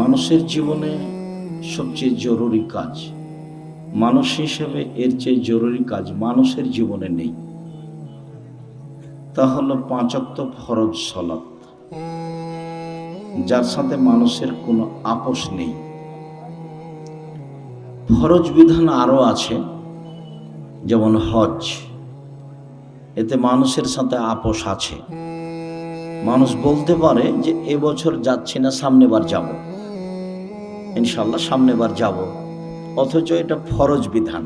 মানুষের জীবনে সবচেয়ে জরুরি কাজ, মানুষ হিসেবে এর চেয়ে জরুরি কাজ মানুষের জীবনে নেই। তা হলো 5 ওয়াক্ত ফরজ সালাত, যার সাথে মানুষের কোনো আপোষ নেই। ফরজ বিধান আরও আছে, যেমন হজ, এতে মানুষের সাথে আপোষ আছে। মানুষ বলতে পারে যে এবছর যাচ্ছি না, সামনেবার যাব, ইনশাল্লাহ সামনেবার যাব, অথচ এটা ফরজ বিধান।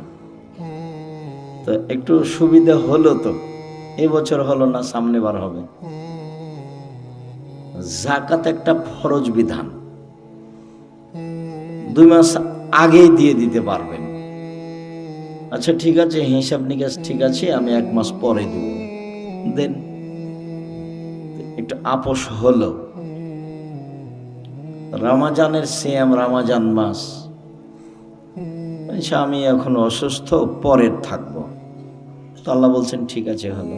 তো একটু সুবিধা হলো, তো এবছর হলো না, সামনেবার হবে। যাকাত একটা ফরজ বিধান, 2 মাস আগেই দিয়ে দিতে পারবেন। আচ্ছা ঠিক আছে, হিসাব নিকাশ ঠিক আছে, আমি 1 মাস পরে দেব, দেন, একটু আপোষ হলো। রমাজানের সিয়াম, রমাজান মাস, আমি এখন অসুস্থ, পরের থাকবো, তো আল্লাহ বলছেন ঠিক আছে, হলো।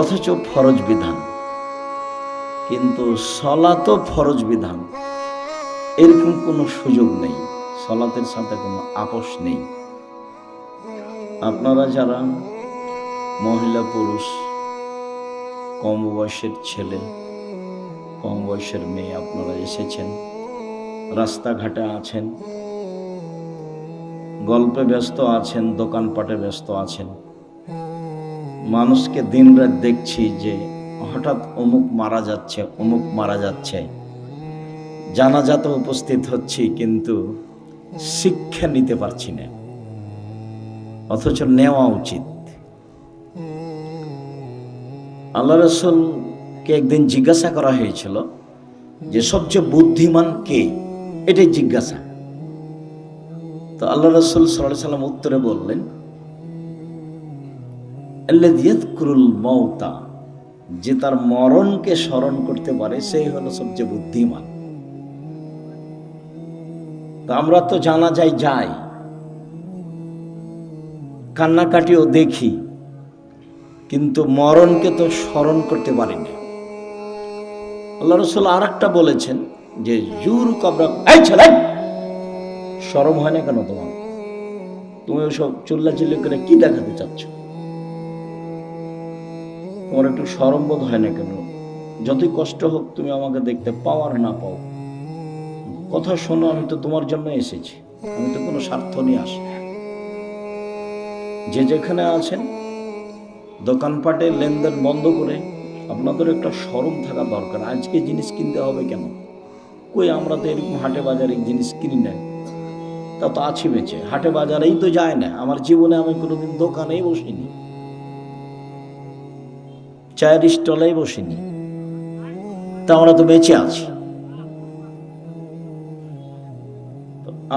অথচ ফরজ বিধান। কিন্তু সলাতও ফরজ বিধান, এরকম কোনো সুযোগ নেই, সলাতের সাথে কোনো আপোষ নেই। আপনারা যারা মহিলা পুরুষ, কম বয়সের ছেলে, কম বয়সের মেয়ে, আপনারা এসেছেন, রাস্তাঘাটে আছেন, গল্পে ব্যস্ত আছেন, দোকানপাটে ব্যস্ত আছেন, মানুষকে দিনরাত দেখছি যে হঠাৎ অমুক মারা যাচ্ছে, অমুক মারা যাচ্ছে, জানাজাতে উপস্থিত হচ্ছি, কিন্তু শিক্ষা নিতে পারছি না, অথচ নেওয়া উচিত। আল্লাহ রাসূলকে একদিন জিজ্ঞাসা করা হয়েছিল যে সবচেয়ে বুদ্ধিমান কে, এটাই জিজ্ঞাসা। তো আল্লাহ রাসূল সাল্লাল্লাহু আলাইহি ওয়াসাল্লাম উত্তরে বললেন, আল্লাযী ইয়াযকুরুল মাউতা, যে তার মরণকে স্মরণ করতে পারে, সেই হলো সবচেয়ে বুদ্ধিমান। তো আমরা তো জানাজায় যাই, কান্নাকাটিও দেখি, কিন্তু মরণকে তো স্মরণ করতে পারি না। আল্লাহ রাসূল আরেকটা বলেছেন যে জুর কবর, এই ছেলে, শরম হয় না কেন তোমার? তুমি ওসব চিল্লাচিল্লি করে কি দেখাতে চাচ্ছ? তোমার একটু শরম বোধ হয় না কেন? যতই কষ্ট হোক, তুমি আমাকে দেখতে পাও আর না পাও, কথা শোনো, আমি তো তোমার জন্য এসেছি, আমি তো কোনো স্বার্থ নিয়ে আসি। যে যেখানে আছেন, দোকানপাটে লেনদেন বন্ধ করে আপনাদের একটা শরম থাকা দরকার। আজকে জিনিস কিনতে হবে কেন? কই, আমরা তো এরকম হাটে বাজারে জিনিস কিনি না, তা তো আছি বেঁচে, হাটে বাজারেই তো যায় না। আমার জীবনে আমি কোনোদিন দোকানেই বসিনি, চায়ের স্টলেই বসিনি, তা আমরা তো বেঁচে আছি।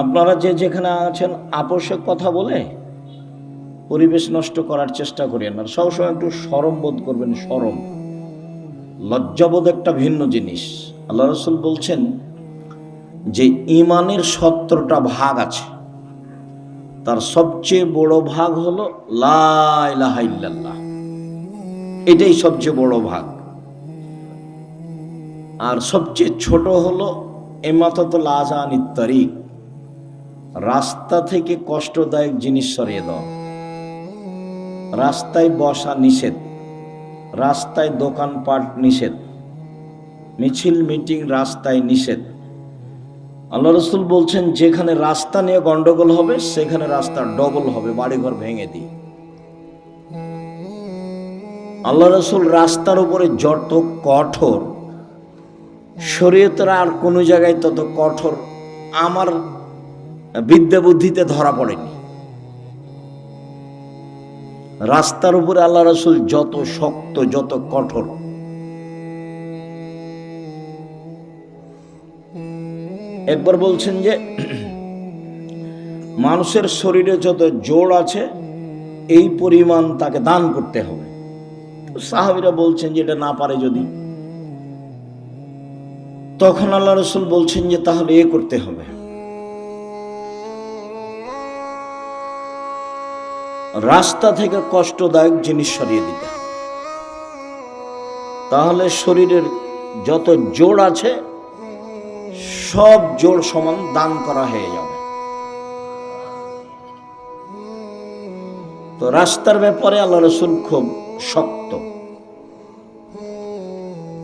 আপনারা যে যেখানে আছেন, আপোষে কথা বলে পরিবেশ নষ্ট করার চেষ্টা করেন না। সবসময় একটু শরম বোধ করবেন। শরম, লজ্জাবোধ একটা ভিন্ন জিনিস। আল্লাহ রাসূল বলছেন যে ঈমানের 17টা ভাগ আছে, তার সবচেয়ে বড় ভাগ হলো লা ইলাহা ইল্লাল্লাহ, এটাই সবচেয়ে বড় ভাগ। আর সবচেয়ে ছোট হলো ইমাতাতুল আযা আনিত তারিক, রাস্তা থেকে কষ্টদায়ক জিনিস সরিয়ে দাও। রাস্তায় বসা নিষেধ, রাস্তায় দোকানপাট নিষেধ, মিছিল মিটিং রাস্তায় নিষেধ। আল্লাহ রাসূল বলছেন যেখানে রাস্তা নিয়ে গন্ডগোল হবে, সেখানে রাস্তা ডবল হবে, বাড়িঘর ভেঙে দিই। আল্লাহ রাসূল রাস্তার উপরে যত কঠোর, শরীয়তের আর কোনো জায়গায় তত কঠোর আমার বিদ্যা বুদ্ধিতে ধরা পড়েনি। রাস্তার উপরে আল্লাহ রাসূল যত শক্ত, যত কঠোর। একবার বলছেন যে মানুষের শরীরে যত জোড় আছে, এই পরিমাণ তাকে দান করতে হবে। সাহাবীরা বলছেন যে এটা না পারে যদি, তখন আল্লাহ রাসূল বলছেন যে তাহলে এ করতে হবে, রাস্তা থেকে কষ্টদায়ক জিনিস সরিয়ে দিতে। তাহলে শরীরের যত জোড় আছে সব জোড় সমান দান করা হয়ে যাবে। তো রাস্তার ব্যাপারে আল্লাহ রাসূল খুব শক্ত।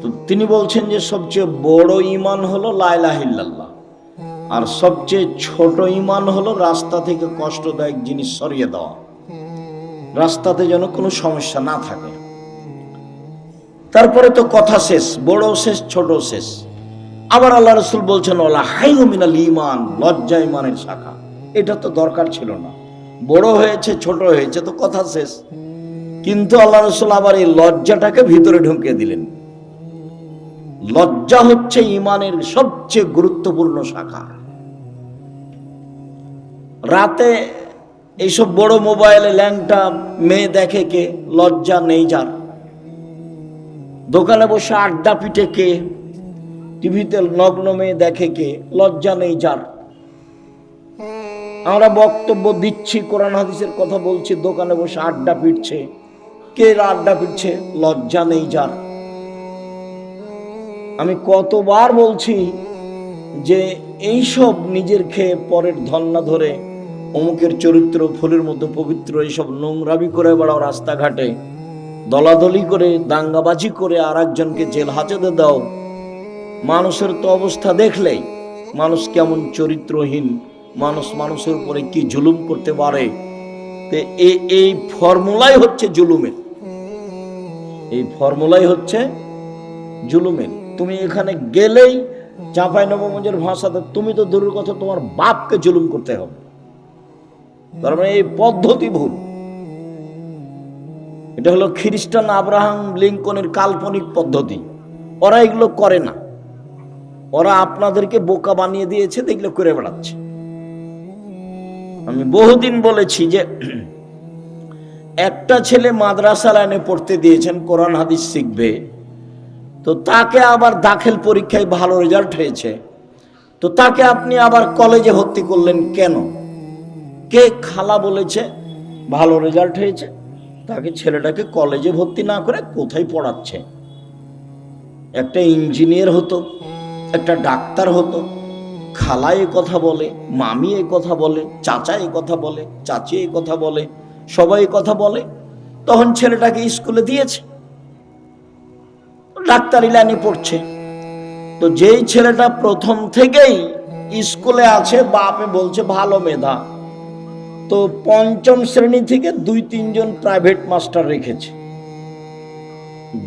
তো তিনি বলছেন যে সবচেয়ে বড় ঈমান হলো লা ইলাহা ইল্লাল্লাহ, আর সবচেয়ে ছোট ঈমান হলো রাস্তা থেকে কষ্টদায়ক জিনিস সরিয়ে দেওয়া, রাস্তাতে যেন কোনো সমস্যা না থাকে। তারপরে তো কথা শেষ, বড় শেষ, ছোট শেষ। আবার আল্লাহ রাসূল বলছেন ওয়ালা হাইয়ু মিনাল ঈমান, লজ্জা ঈমানের শাখা। এটা তো দরকার ছিল না, বড় হয়েছে ছোট হয়েছে তো কথা শেষ। কিন্তু আল্লাহ রাসূল আবার এই লজ্জাটাকে ভিতরে ঢুকিয়ে দিলেন। লজ্জা হচ্ছে ঈমানের সবচেয়ে গুরুত্বপূর্ণ শাখা। রাতে এইসব বড় মোবাইলে ল্যাংটা মেয়ে দেখে কে? লজ্জা নেই যার। দোকানে বসে আড্ডা পিটে কে? টিভিতে নগ্ন মেয়ে দেখে কে? লজ্জা নেই যার। আমরা বক্তব্য দিচ্ছি, কোরআন হাদিসের কথা বলছি, দোকানে বসে আড্ডা পিটছে কে? আড্ডা পিটছে, লজ্জা নেই যার। আমি কতবার বলছি যে এইসব নিজের খেয়ে পরের ধন না ধরে অমুকের চরিত্র ফুলের মতো পবিত্র, এইসব নোংরামি করে বেড়াও, রাস্তাঘাটে দলাদলি করে দাঙ্গাবাজি করে আর একজনকে জেল হাজতে দাও। মানুষের তো অবস্থা দেখলেই মানুষ কেমন চরিত্রহীন, মানুষ মানুষের উপরে কি জুলুম করতে পারে। এই ফর্মুলাই হচ্ছে জুলুমের, এই ফর্মুলাই হচ্ছে জুলুমের। তুমি এখানে গেলেই চাঁপাইনবাবগঞ্জের ভাষাতে তুমি তো দূরের কথা, তোমার বাপকে জুলুম করতে হবে। তার মানে এই পদ্ধতি ভুল। এটা হলো খ্রিস্টান আব্রাহাম লিঙ্কনের কাল্পনিক পদ্ধতি। ওরা এগুলো করে না, ওরা আপনাদেরকে বোকা বানিয়ে দিয়েছে, এগুলো করে বেড়াচ্ছে। আমি বহুদিন বলেছি যে একটা ছেলে মাদ্রাসা লাইনে পড়তে দিয়েছেন, কোরআন হাদিস শিখবে, তো তাকে আবার দাখিল পরীক্ষায় ভালো রেজাল্ট হয়েছে, তো তাকে আপনি আবার কলেজে ভর্তি করলেন কেন? কে খালা বলেছে ভালো রেজাল্ট হয়েছে? তাকে ছেলেটাকে কলেজে ভর্তি না করে কোথায় পড়াচ্ছে? একটা ইঞ্জিনিয়ার হতো, একটা ডাক্তার হতো। খালা এ কথা বলে, মামি এ কথা বলে, চাচা এ কথা বলে, চাচি এ কথা বলে, সবাই এ কথা বলে, তখন ছেলেটাকে স্কুলে দিয়েছে, ডাক্তারি লাইনে পড়ছে। তো যেই ছেলেটা প্রথম থেকেই স্কুলে আছে, বাপে বলছে ভালো মেধা, তো পঞ্চম শ্রেণী থেকে 2-3 জন প্রাইভেট মাস্টার রেখেছে,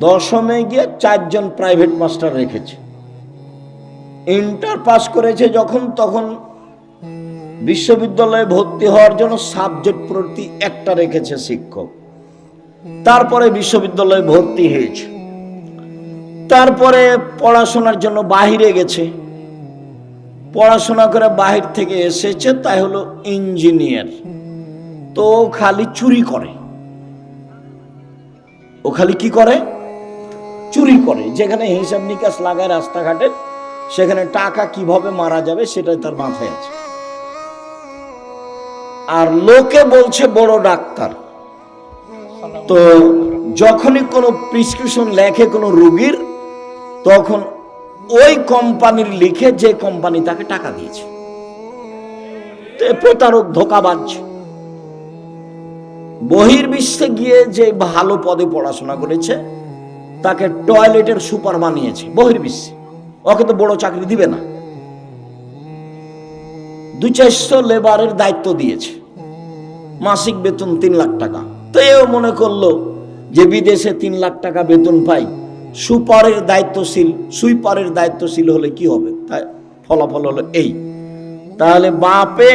দশমে গিয়ে 4 জন প্রাইভেট মাস্টার রেখেছে। ইন্টার পাস করেছে যখন, তখন বিশ্ববিদ্যালয়ে ভর্তি হওয়ার জন্য সাবজেক্ট প্রতি একটা রেখেছে শিক্ষক। তারপরে বিশ্ববিদ্যালয়ে ভর্তি হয়েছে, তারপরে পড়াশোনার জন্য বাহিরে গেছে, পড়াশোনা করে বাহির থেকে এসেছে, তাই হলো ইঞ্জিনিয়ার। তো খালি চুরি করে, ও খালি কি করে? চুরি করে। যেখানে হিসাব নিকাশ লাগায় রাস্তাঘাটে, সেখানে টাকা কিভাবে মারা যাবে সেটাই তার মাথায় আছে। আর লোকে বলছে বড় ডাক্তার। তো যখনই কোনো প্রেসক্রিপশন লেখে কোনো রোগীর, তখন ওই কোম্পানির লিখে যে কোম্পানি তাকে টাকা দিয়েছে। প্রতারক, ধোঁকাবাজ। বহির্বিশ্বে গিয়ে যে ভালো পদে পড়াশোনা করেছে তাকে টয়লেটের সুপার বানিয়েছে বহির্বিশ্বে। ওকে তো বড় চাকরি দিবে না, 200-400 লেবারের দায়িত্ব দিয়েছে, মাসিক বেতন 3 লাখ টাকা। তো এও মনে করলো যে বিদেশে 3 লাখ টাকা বেতন পাই, সুপারের দায়িত্বশীল, সুইপারের দায়িত্বশীল হলে কি হবে? তাই ফলাফল হলো এই। তাহলে বাপে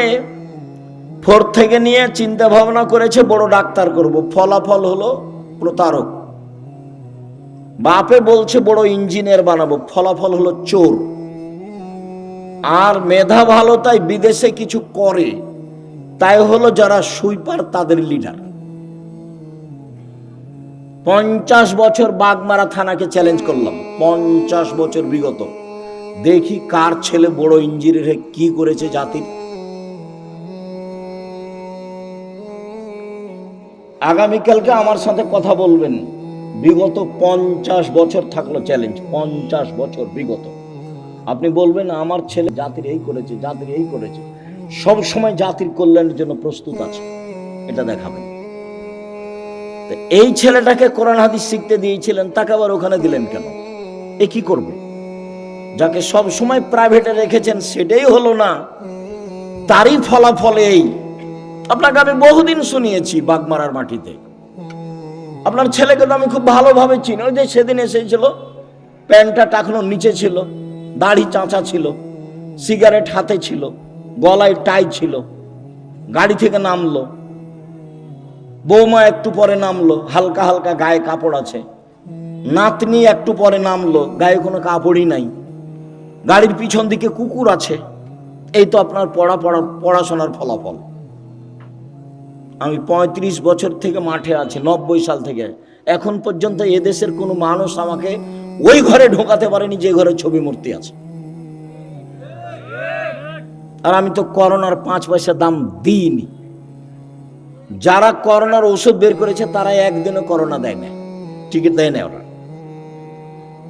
4 থেকে নিয়ে চিন্তা ভাবনা করেছে বড় ডাক্তার করব, ফলাফল হলো প্রতারক। বাপে বলছে বড় ইঞ্জিনিয়ার বানাবো, ফলাফল হলো চোর। আর মেধা ভালো তাই বিদেশে কিছু করে, তাই হলো যারা সুইপার তাদের লিডার। 50 বছর বাগমারা থানাকে চ্যালেঞ্জ করলাম, 50 বছর বিগত, দেখি কার ছেলে বড় ইঞ্জিনিয়ার কি করেছে জাতির। আগামীকালকে আমার সাথে কথা বলবেন, বিগত 50 বছর থাকলো চ্যালেঞ্জ, 50 বছর বিগত। আপনি বলবেন আমার ছেলে জাতির এই করেছে, জাতির এই করেছে, সব সময় জাতির কল্যাণের জন্য প্রস্তুত আছে, এটা দেখাবেন। এই ছেলেটাকে কোরআন হাদিস শিখতে দিয়েছিলেন, তাকে আবার ওখানে দিলেন কেন? এ কি করবে? যাকে সব সময় প্রাইভেটে রেখেছেন সেটাই হলো না, তারই ফলাফল এই। আপনাকে আমি বহুদিন শুনিয়েছি বাগমারার মাটিতে। আপনার ছেলেকে তো আমি খুব ভালোভাবে চিনি। ওই যে সেদিন এসেছিল, প্যান্টটা টাকানোর নিচে ছিল, দাড়ি চাঁচা ছিল, সিগারেট হাতে ছিল, গলায় টাই ছিল, গাড়ি থেকে নামলো, বৌমা একটু পরে নামলো, হালকা হালকা গায়ে কাপড় আছে, নাতনি একটু পরে নামলো, গায়ে কোনো কাপড়ই নাই, গাড়ির পিছন দিকে কুকুর আছে। এই তো আপনার পড়াশোনার ফলাফল। আমি 35 বছর থেকে মাঠে আছি, 90 সাল থেকে এখন পর্যন্ত এদেশের কোনো মানুষ আমাকে ওই ঘরে ঢোকাতে পারেনি যে ঘরে ছবি মূর্তি আছে। আর আমি তো করোনার 5 পয়সা দাম দিইনি। যারা করোনার ওষুধ বের করেছে তারা একদিনও করোনা দেয় না, টিকিট দেয় না ওরা।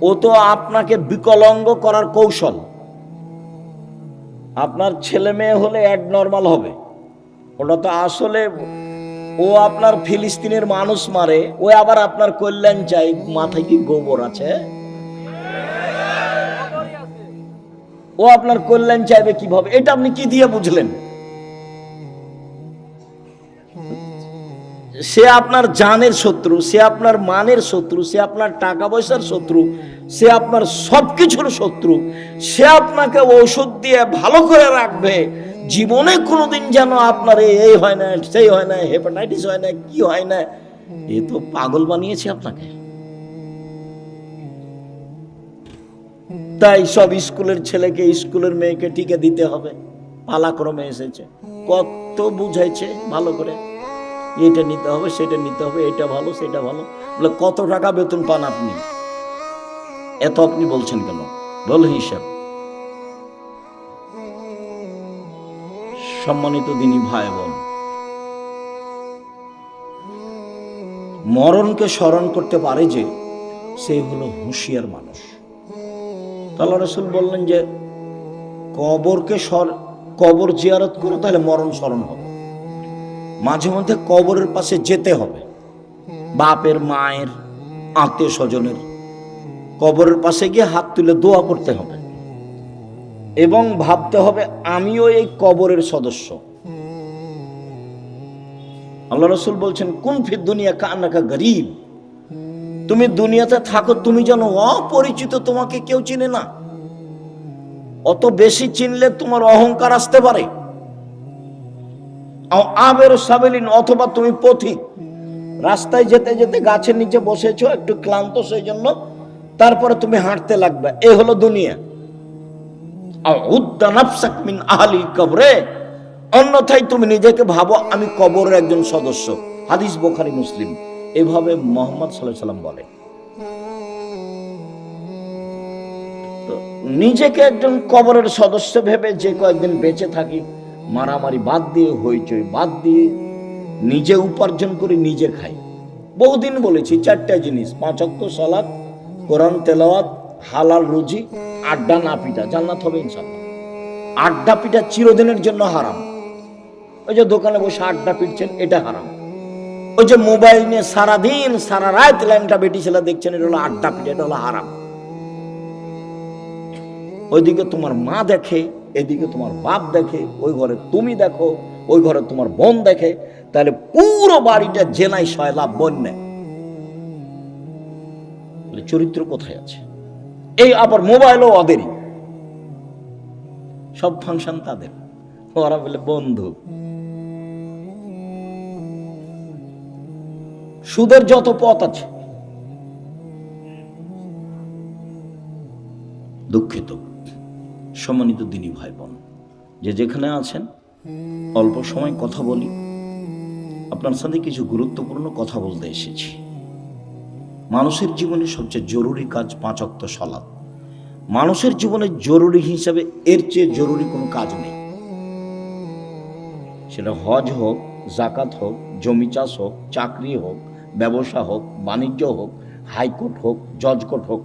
ও তো আপনাকে বিকলাঙ্গ করার কৌশল। আপনার ছেলে মেয়ে হলে অ্যাডনর্মাল হবে, ওটা তো আসলে ও আপনার ফিলিস্তিনের মানুষ মারে, ও আবার আপনার কল্যাণ চাই। মাথায় কি গোবর আছে? ও আপনার কল্যাণ চাইবে কিভাবে? এটা আপনি কি দিয়ে বুঝলেন? সে আপনার জানের শত্রু, সে আপনার মানের শত্রু, সে আপনার টাকা পয়সার শত্রু, সে আপনার সবকিছুর শত্রু। সে আপনাকে ঔষধ দিয়ে ভালো করে রাখবে, জীবনে কোনোদিন যেন আপনার এই হয় না, সেই হয় না, হেপাটাইটিস হয় না, কি হয় না। এ তো পাগল বানিয়েছে আপনাকে। তাই সব স্কুলের ছেলেকে স্কুলের মেয়েকে টিকে দিতে হবে, পালাক্রমে এসেছে। কত বুঝাইছে ভালো করে, এটা নিতে হবে, সেটা নিতে হবে, এটা ভালো, সেটা ভালো। বলে কত টাকা বেতন পান আপনি? এত আপনি বলছেন কেন? বল হিসাব। সম্মানিত দিনী ভাই বোন, মরণকে স্মরণ করতে পারে যে সে হলো হুঁশিয়ার মানুষ। আল্লাহ রাসূল বললেন যে কবর জিয়ারত করো, তাহলে মরণ স্মরণ হবে। মাঝে মধ্যে কবরের পাশে যেতে হবে, বাপের, মায়ের, আত্মীয় স্বজনের কবরের পাশে গিয়ে হাত তুলে দোয়া করতে হবে এবং ভাবতে হবে আমিও এই কবরের সদস্য। আল্লাহ রাসূল বলছেন কুন ফিদ দুনিয়া কান্নাকা গরীব, তুমি দুনিয়াতে থাকো, তুমি যেন অপরিচিত, তোমাকে কেউ চিনে না। অত বেশি চিনলে তোমার অহংকার আসতে পারে। আবের সাবেলিন, অথবা তুমি পথিক, রাস্তায় যেতে যেতে গাছের নিচে বসেছো, একটু ক্লান্ত সেই জন্য, তারপরে তুমি হাঁটতে লাগবে। এ হলো দুনিয়া। অন্যথায় তুমি নিজেকে ভাবো আমি কবরের একজন সদস্য। হাদিস বুখারী মুসলিম। এভাবে মুহাম্মদ সাল্লাল্লাহু আলাইহি ওয়াসাল্লাম বলে। নিজেকে একজন কবরের সদস্য ভেবে যে কয়েকদিন বেঁচে থাকি, মারামারি বাদ দিয়ে, হইচই বাদ দিয়ে, নিজে উপার্জন করে নিজে খাই। বহুদিন বলেছি 4টা জিনিস: 5 ওয়াক্ত সালাত, কোরআন তেলাওয়াত, হালাল রুজি, আড্ডা না পিটা, জান্নাত হবে ইনশাআল্লাহ। আড্ডা পিটা চিরদিনের জন্য হারাম। ওই যে দোকানে বসে আড্ডা পিটছেন, এটা হারাম। ওই যে মোবাইল নিয়ে সারাদিন সারা রাত ল্যাংটা বেটি ছেলে দেখছেন, এটা হলো আড্ডা পিটা, এটা হলো হারাম। ওইদিকে তোমার মা দেখে, এদিকে তোমার বাপ দেখে, ওই ঘরে তুমি দেখো, ওই ঘরে তোমার বোন দেখে, তাহলে পুরো বাড়িটা জেনাই সয়লাভ বন্যা। চরিত্র কোথায় আছে? এই আবার মোবাইলও ওদেরই, সব ফাংশন তাদের, ওরা বলে বন্ধু। সুদের যত পথ আছে, দুঃখিত সম্মানিত দিনী ভাই বোন, যে যেখানে আছেন, অল্প সময় কথা বলি। আপনার সাথে কিছু গুরুত্বপূর্ণ কথা বলতে এসেছি। মানুষের জীবনে সবচেয়ে জরুরি কাজ 5 ওয়াক্ত সালাত। মানুষের জীবনে জরুরি হিসাবে এর চেয়ে জরুরি কোনো কাজ নেই। সেটা হজ হোক, জাকাত হোক, জমি চাষ হোক, চাকরি হোক, ব্যবসা হোক, বাণিজ্য হোক, হাইকোর্ট হোক, জজ কোর্ট হোক,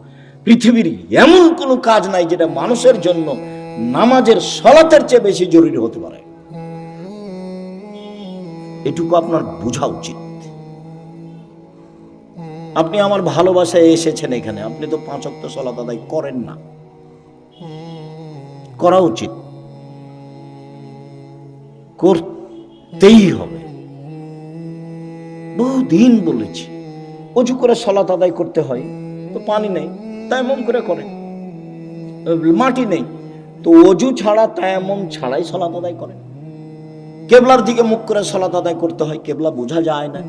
পৃথিবীর এমন কোনো কাজ নাই যেটা মানুষের জন্য নামাজের সলাতের চেয়ে বেশি জরুরি হতে পারে। এটুকু আপনার বোঝা উচিত। আপনি আমার ভালোবাসায় এসেছেন এখানে, আপনি তো 5 ওয়াক্ত সালাত আদায় করেন না, করা উচিত, করতেই হবে। বহুদিন বলেছি অজু করে সালাত আদায় করতে হয়, তো পানি নেই, তায়াম্মুম করে করেন। মাটি নেই, তো অজু ছাড়া তায়াম্মুম ছাড়াই সালাত আদায় করেন। কেবলার দিকে মুখ করে সালাত আদায় করতে হয়, কেবলা বোঝা যায় না,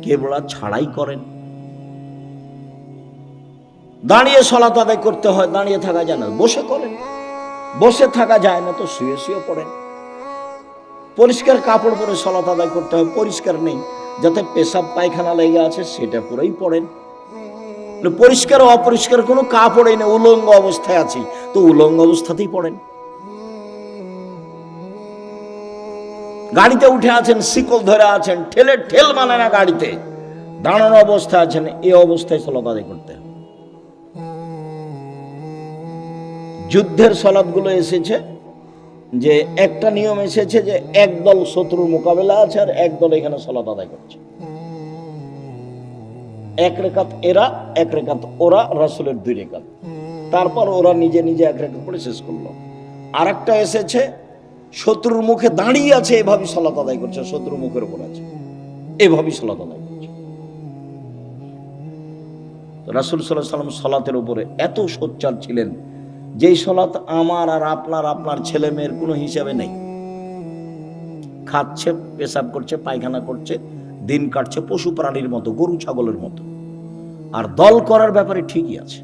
কেবলা ছাড়াই করেন। দাঁড়িয়ে সালাত আদায় করতে হয়, দাঁড়িয়ে থাকা যায় না, বসে করেন। বসে থাকা যায় না, তো শুয়ে শুয়ে পড়েন। পরিষ্কার কাপড় পরে সালাত আদায় করতে হয়, পরিষ্কার নেই, যাতে পেশাব পায়খানা লেগে আছে সেটা পরেই পড়েন। পরিষ্কার অপরিষ্কার কোনো কাপড়ই নেই, উলঙ্গ অবস্থায় আছি, তো উলঙ্গ অবস্থাতেই পড়েন। গাড়িতে উঠে আছেন, শিকল ধরে আছেন, ঠেল মানে না গাড়িতে, দাঁড়ানো অবস্থায় আছেন, এই অবস্থায় সালাত আদায় করতে হয়। যুদ্ধের সালাতগুলো এসেছে যে একটা নিয়ম এসেছে যে একদল শত্রুর মোকাবেলা আছে আর একদল এখানে সালাত আদায় করছে, 1 রাকাত এরা 1 রাকাত ওরা, রাসূলের 2 রাকাত, তারপর ওরা নিজে নিজে 1 রাকাত পড়ে শেষ করলো। আর একটা এসেছে শত্রুর মুখে দাঁড়িয়ে আছে, এভাবেই সালাত আদায় করছে, শত্রুর মুখের উপর আছে, এভাবেই সালাত আদায় করছে। রাসূল সাল্লাল্লাহু আলাইহি ওয়াসাল্লাম সালাতের উপরে এত সোচ্চার ছিলেন, যেই সালাত আমার আর আপনার ছেলে মেয়ের কোনো হিসাবে নেই। খাচ্ছে, পেশাব করছে, পায়খানা করছে, দিন কাটছে পশু প্রাণীর মতো, গরু ছাগলের মতো। আর দল করার ব্যাপারে ঠিকই আছে,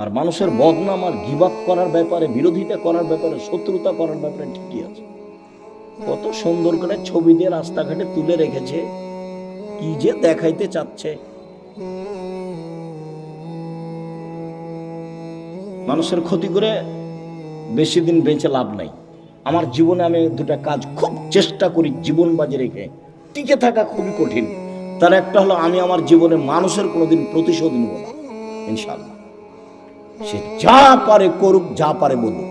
আর মানুষের বদনাম আর গীবাত করার ব্যাপারে, বিরোধিতা করার ব্যাপারে, শত্রুতা করার ব্যাপারে ঠিকই আছে। কত সুন্দর করে ছবি দিয়ে রাস্তাঘাটে তুলে রেখেছে, কি যে দেখাইতে চাচ্ছে। মানুষের ক্ষতি করে বেশি দিন বেঁচে লাভ নাই। আমার জীবনে আমি 2টা কাজ খুব চেষ্টা করি জীবন বাজি রেখে টিকে থাকা, খুবই কঠিন। তার একটা হলো, আমি আমার জীবনে মানুষের কোনোদিন প্রতিশোধ নেব না, ইনশাআল্লাহ। সে যা পারে করুক, যা পারে বলুক।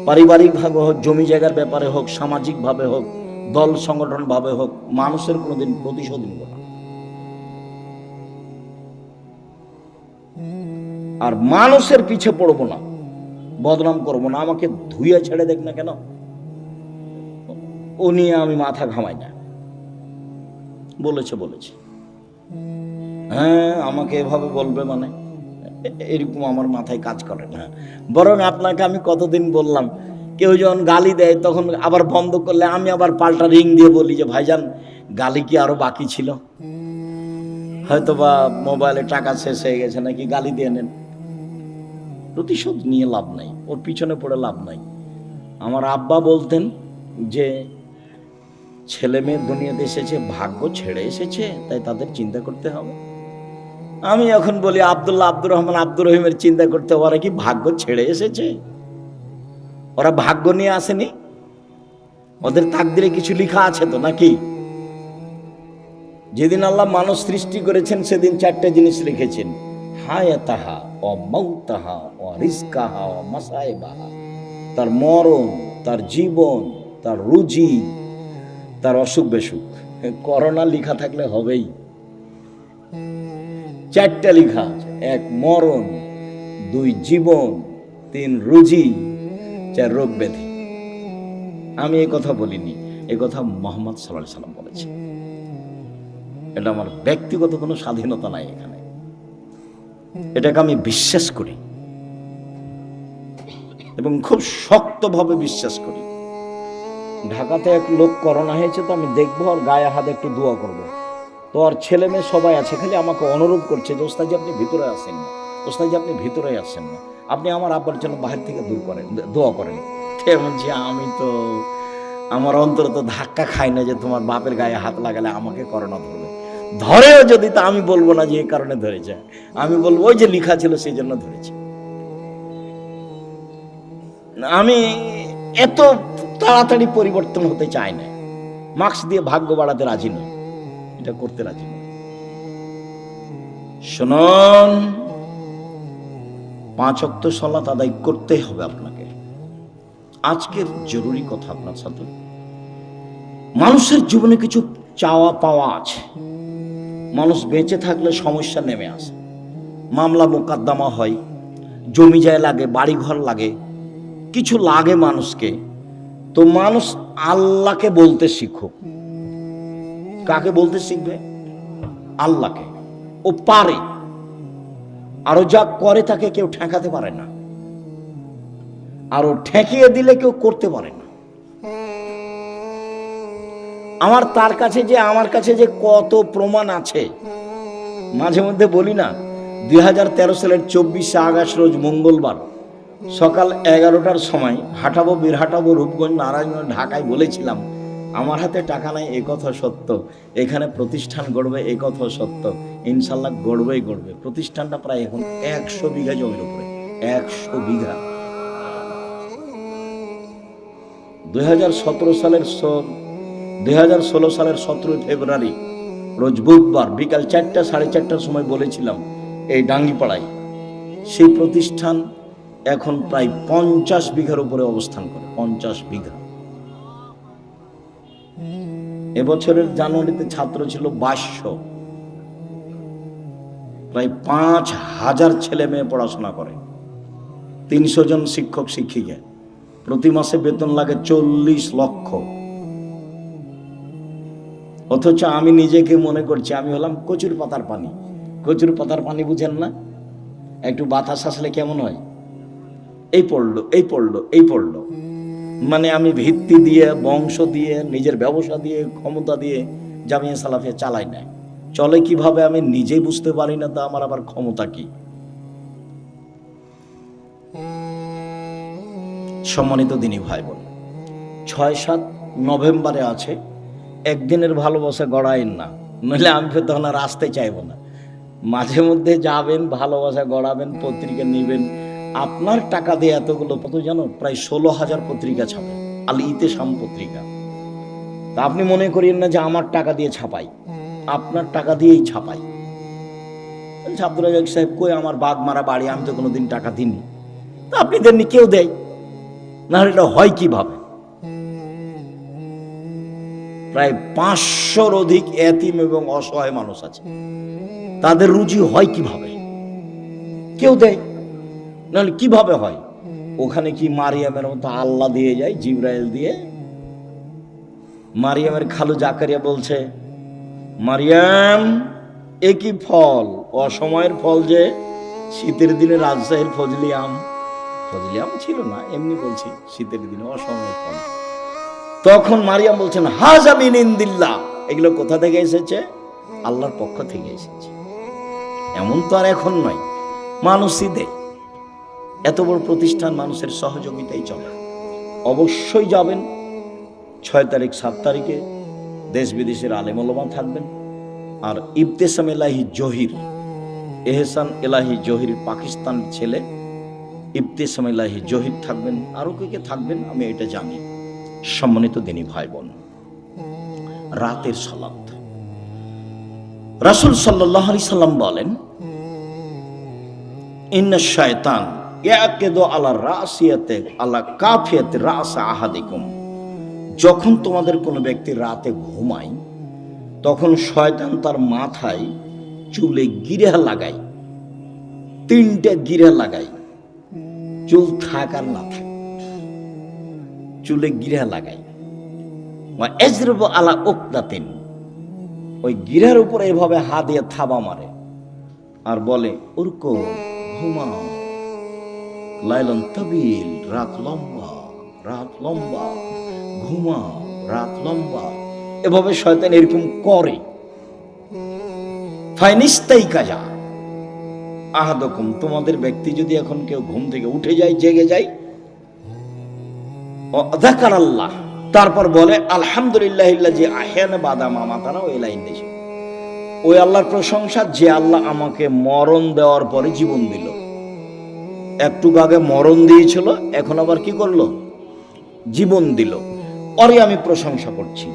পারিবারিক ভাবে হোক, জমি জায়গার ব্যাপারে হোক, সামাজিক ভাবে হোক, দল সংগঠন ভাবে হোক, মানুষের কোনোদিন প্রতিশোধ নেব না। আর মানুষের পিছে পড়বো না, বদনাম করবো না। আমাকে ধুইয়া ছেড়ে দেখ না কেন, ও নিয়ে আমি মাথা ঘামাই না। বলেছে, হ্যাঁ আমাকে এভাবে বলবে মানে, এরকম আমার মাথায় কাজ করে না। বরং আপনাকে আমি কতদিন বললাম, কেউ যখন গালি দেয় তখন আবার বন্ধ করলে আমি আবার পাল্টা রিং দিয়ে বলি যে ভাইজান, গালি কি আরো বাকি ছিল, হয়তো বা মোবাইলে টাকা শেষ হয়ে গেছে, নাকি গালি দিয়ে নেন। প্রতিশোধ নিয়ে লাভ নাই, ওর পিছনে পড়ে লাভ নাই। আমার আব্বা বলতেন যে ছেলে মেয়ে দুনিয়াতে এসেছে ভাগ্য ছেড়ে এসেছে, তাই তাদের চিন্তা করতে হবে। আমি এখন বলি আব্দুল্লাহ, আব্দুর রহমান, আব্দুর রহিমের চিন্তা করতে, ওরা কি ভাগ্য ছেড়ে এসেছে? ওরা ভাগ্য নিয়ে আসেনি, ওদের তাকদিরে কিছু লেখা আছে তো নাকি? যেদিন আল্লাহ মানুষ সৃষ্টি করেছেন সেদিন 4টে জিনিস লিখেছেন, হায়াতাহা ও মাউতাহা ও রিজকাহা ও মাসাইবাহা। তার মরণ, তার জীবন, তার রুজি, তার অসুখ বেসুখ। করোনা লেখা থাকলে হবেই। 4টে লেখা আছে, 1 মরণ, 2 জীবন, 3 রুজি, 4 রোগ ব্যাধি। আমি এই কথা বলিনি, এই কথা মুহাম্মদ সাল্লাল্লাহু আলাইহি ওয়াসাল্লাম বলেছে। এটা আমার ব্যক্তিগত কোনো স্বাধীনতা নাই এখানে, এটাকে আমি বিশ্বাস করি এবং খুব শক্তভাবে বিশ্বাস করি। ঢাকাতে এক লোক করোনা হয়েছে, তো আমি দেখবো আর গায়ে হাতে একটু দোয়া করব। তো আর ছেলে মেয়ে সবাই আছে, খালি আমাকে অনুরোধ করছে যে ওস্তাদ জি আপনি ভিতরে আসেন না, ওস্তাদ জি আপনি ভিতরে আসেন না, আপনি আমার আব্বার জন্য বাহির থেকে দোয়া করেন। বলছি আমি তো আমার অন্তর তো ধাক্কা খাই না যে তোমার বাপের গায়ে হাত লাগালে আমাকে করোনা ধরবে। ধরেও যদি, তা আমি বলবো না যে এই কারণে ধরেছে, আমি বলবো ওই যে লেখা ছিল সেই জন্য ধরেছে। আমি এত তাড়াতাড়ি পরিবর্তন হতে চাই না, মাস্ক দিয়ে ভাগ্য বাড়াতে রাজি নই, এটা করতে রাজি নই। শুনুন, 5 ওয়াক্ত সালাত আদায় করতে হবে আপনাকে। আজকের জরুরি কথা আপনার সাথে, মানুষের জীবনে কিছু চাওয়া পাওয়া আছে। মানুষ বেঁচে থাকলে সমস্যা নেমে আসে, মামলা মোকদ্দমা হয়, জমি জায়গা লাগে, বাড়িঘর লাগে, কিছু লাগে মানুষকে। তো মানুষ আল্লাহকে বলতে শিখুক। কাকে বলতে শিখবে? আল্লাহকে। ও পারে, আরো যা করে তাকে কেউ ঠেকাতে পারে না, আরো ঠেকিয়ে দিলে কেউ করতে পারে না। আমার কাছে যে কত প্রমাণ আছে, মাঝে মধ্যে বলি না, 2013 সালের 24শে আগস্ট রোজ মঙ্গলবার সকাল 11টার সময় হাঁটাবো, বীরহাটাবো, রূপগঞ্জ, নারায়ণগঞ্জ, ঢাকায় বলেছিলাম আমার হাতে টাকা নাই, এ কথা সত্য। এখানে প্রতিষ্ঠান গড়বে, এ কথা সত্য। ইনশাল্লাহ গড়বেই গড়বে। প্রতিষ্ঠানটা প্রায় এখন 100 বিঘা জমির উপরে, 100 বিঘা। 2016 সালের 17 ফেব্রুয়ারি রোজ বুধবার বিকাল 4টা 4:30টার সময় বলেছিলাম এই ডাঙ্গিপাড়ায়। সেই প্রতিষ্ঠান এখন প্রায় 50 বিঘার উপরে অবস্থান করে, 50 বিঘা। এবছরের জানুয়ারিতে ছাত্র ছিল 2200, প্রায় 5000 ছেলে মেয়ে পড়াশোনা করে, 300 জন শিক্ষক শিক্ষিকা, প্রতি মাসে বেতন লাগে 40 লক্ষ। অথচ আমি নিজেকে মনে করছি আমি হলাম কচুর পাতার পানি। কচুর পাতার পানি বুঝেন না? একটু বাতাস আসলে কেমন হয়, এই পড়লো। মানে আমি ভিত্তি দিয়ে, বংশ দিয়ে, নিজের ব্যবসা দিয়ে, ক্ষমতা দিয়ে জামিয়া সালাফিয়া চালাই না। চলে কিভাবে আমি নিজেই বুঝতে পারি না, তা আমার আবার ক্ষমতা কি? সম্মানিত দিনী ভাই বোন, 6-7 নভেম্বরে আছে, একদিনের ভালোবাসা গড়াইন না, নইলে আমি তখন আর আসতে চাইব না। মাঝে মধ্যে যাবেন, ভালোবাসা গড়াবেন, পত্রিকা নিবেন। আপনার টাকা দিয়ে এতগুলো, কত জানো, প্রায় 16,000 পত্রিকা ছাপে, আল ইতেসাম পত্রিকা। তা আপনি মনে করেন না যে আমার টাকা দিয়ে ছাপাই, আপনার টাকা দিয়েই ছাপাই। আব্দুল রাজ্জাক সাহেব কই, আমার বাঘ মারা বাড়ি, আমি তো কোনোদিন টাকা দিইনি। তা আপনি দেননি, কেউ দেয় না, এটা হয় কিভাবে? প্রায় 500-র অধিক এতিম এবং অসহায় মানুষ আছে, তাদের রুজি হয় কিভাবে? কেউ দেয়, নাহলে কিভাবে হয়? ওখানে কি মারিয়ামের মতো আল্লাহ দিয়ে যায়, জিবরাইল দিয়ে? মারিয়ামের খালু জাকারিয়া বলছে, মারিয়াম এ কি ফল, অসময়ের ফল যে। শীতের দিনে রাজশাহীর ফজলি আম ছিল না, এমনি বলছি, শীতের দিনে অসময়ের ফল। তখন মারিয়াম বলছেন, হাজা মিন ইনদিল্লাহ, এগুলো কোথা থেকে এসেছে? আল্লাহর পক্ষ থেকে এসেছে। এমন তো আর এখন নয়, মানুষই দেয়। এত বড় প্রতিষ্ঠান মানুষের সহযোগিতাই চলে। অবশ্যই যাবেন 6 তারিখ 7 তারিখে, দেশ বিদেশের আলেম ওলামা থাকবেন। আর ইবতেসাম এলাহি জহির, এহসান এলাহি জহির পাকিস্তানের ছেলে, ইবতেসাম এলাহি জহির থাকবেন, আরো কে থাকবেন আমি এটা জানি। সম্মানিত দিনী ভাই বোন, রাতের সালাত, রাসূল সাল্লাল্লাহু আলাইহি সাল্লাম বলেন, ইন্না শায়তান ইয়াকিদু আলা রাসিয়াতে আলা কাফিয়াতে রাস আহাদিকুম। যখন তোমাদের কোনো ব্যক্তি রাতে ঘুমায়, তখন শয়তান তার মাথায় চুলে গিরা লাগায়, 3টে গিরা লাগায়, চুল থাকার না থাকে, চুলে গিরা লাগায়। এজরবু আলা উকদাতিন, ওই গিরার উপরে এভাবে হাত দিয়ে থাবা মারে আর বলে, উরকো, ঘুমাও, লাইলন তাবিল, রাত লম্বা, ঘুমাও, রাত লম্বা। এভাবে শয়তান এরকম করে। ফাইনিস্তাই কাজা আহাদকুম, তোমাদের ব্যক্তি যদি এখন কেউ ঘুম থেকে উঠে যায়, জেগে যায়, যাকার আল্লাহ, তারপর বলে আলহামদুলিল্লাহিল্লাযী আহয়ানা বাদা মা মাতানা, ওই লাইন দিয়েছে, ওই আল্লাহর প্রশংসা যে আল্লাহ আমাকে মরণ দেওয়ার পরে জীবন দিল। একটু আগে মরণ দিয়েছিল, এখন আবার কি করলো? জীবন দিল, পরে আমি প্রশংসা করছি।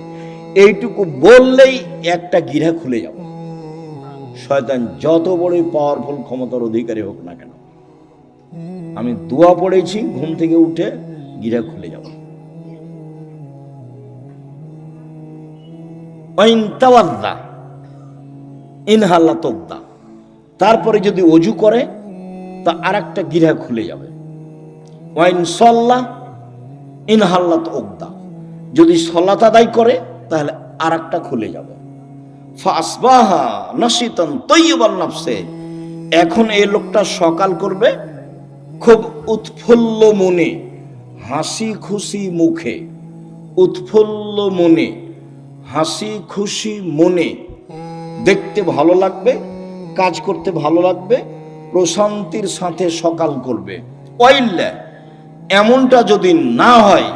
এইটুকু বললেই একটা গিরা খুলে যাবে। শয়তান যত বড়ই পাওয়ারফুল ক্ষমতার অধিকারী হোক না কেন, আমি দোয়া পড়েছি, ঘুম থেকে উঠে গিরা খুলে যাব। ইনহাল্লা তোকদা, তারপরে যদি অজু করে তা আর একটা গিরা খুলে যাবে। ওয়াইন সল্লাহ ইনহাল্লা তোকদা, যদি সলাত আদায় করে তাহলে আর একটা খুলে যাবে। ফাসবাহা নাশিতান তাইয়িবান নাফসে, এখন এই লোকটা সকাল করবে খুব উৎফুল্ল মনে, হাসি খুশি মুখে, উৎফুল্ল মনে, হাসি খুশি মনে, দেখতে ভালো লাগবে, কাজ করতে ভালো লাগবে, প্রশান্তির সাথে সকাল করবে। ওয়াইল্লা, এমনটা যদি না হয়,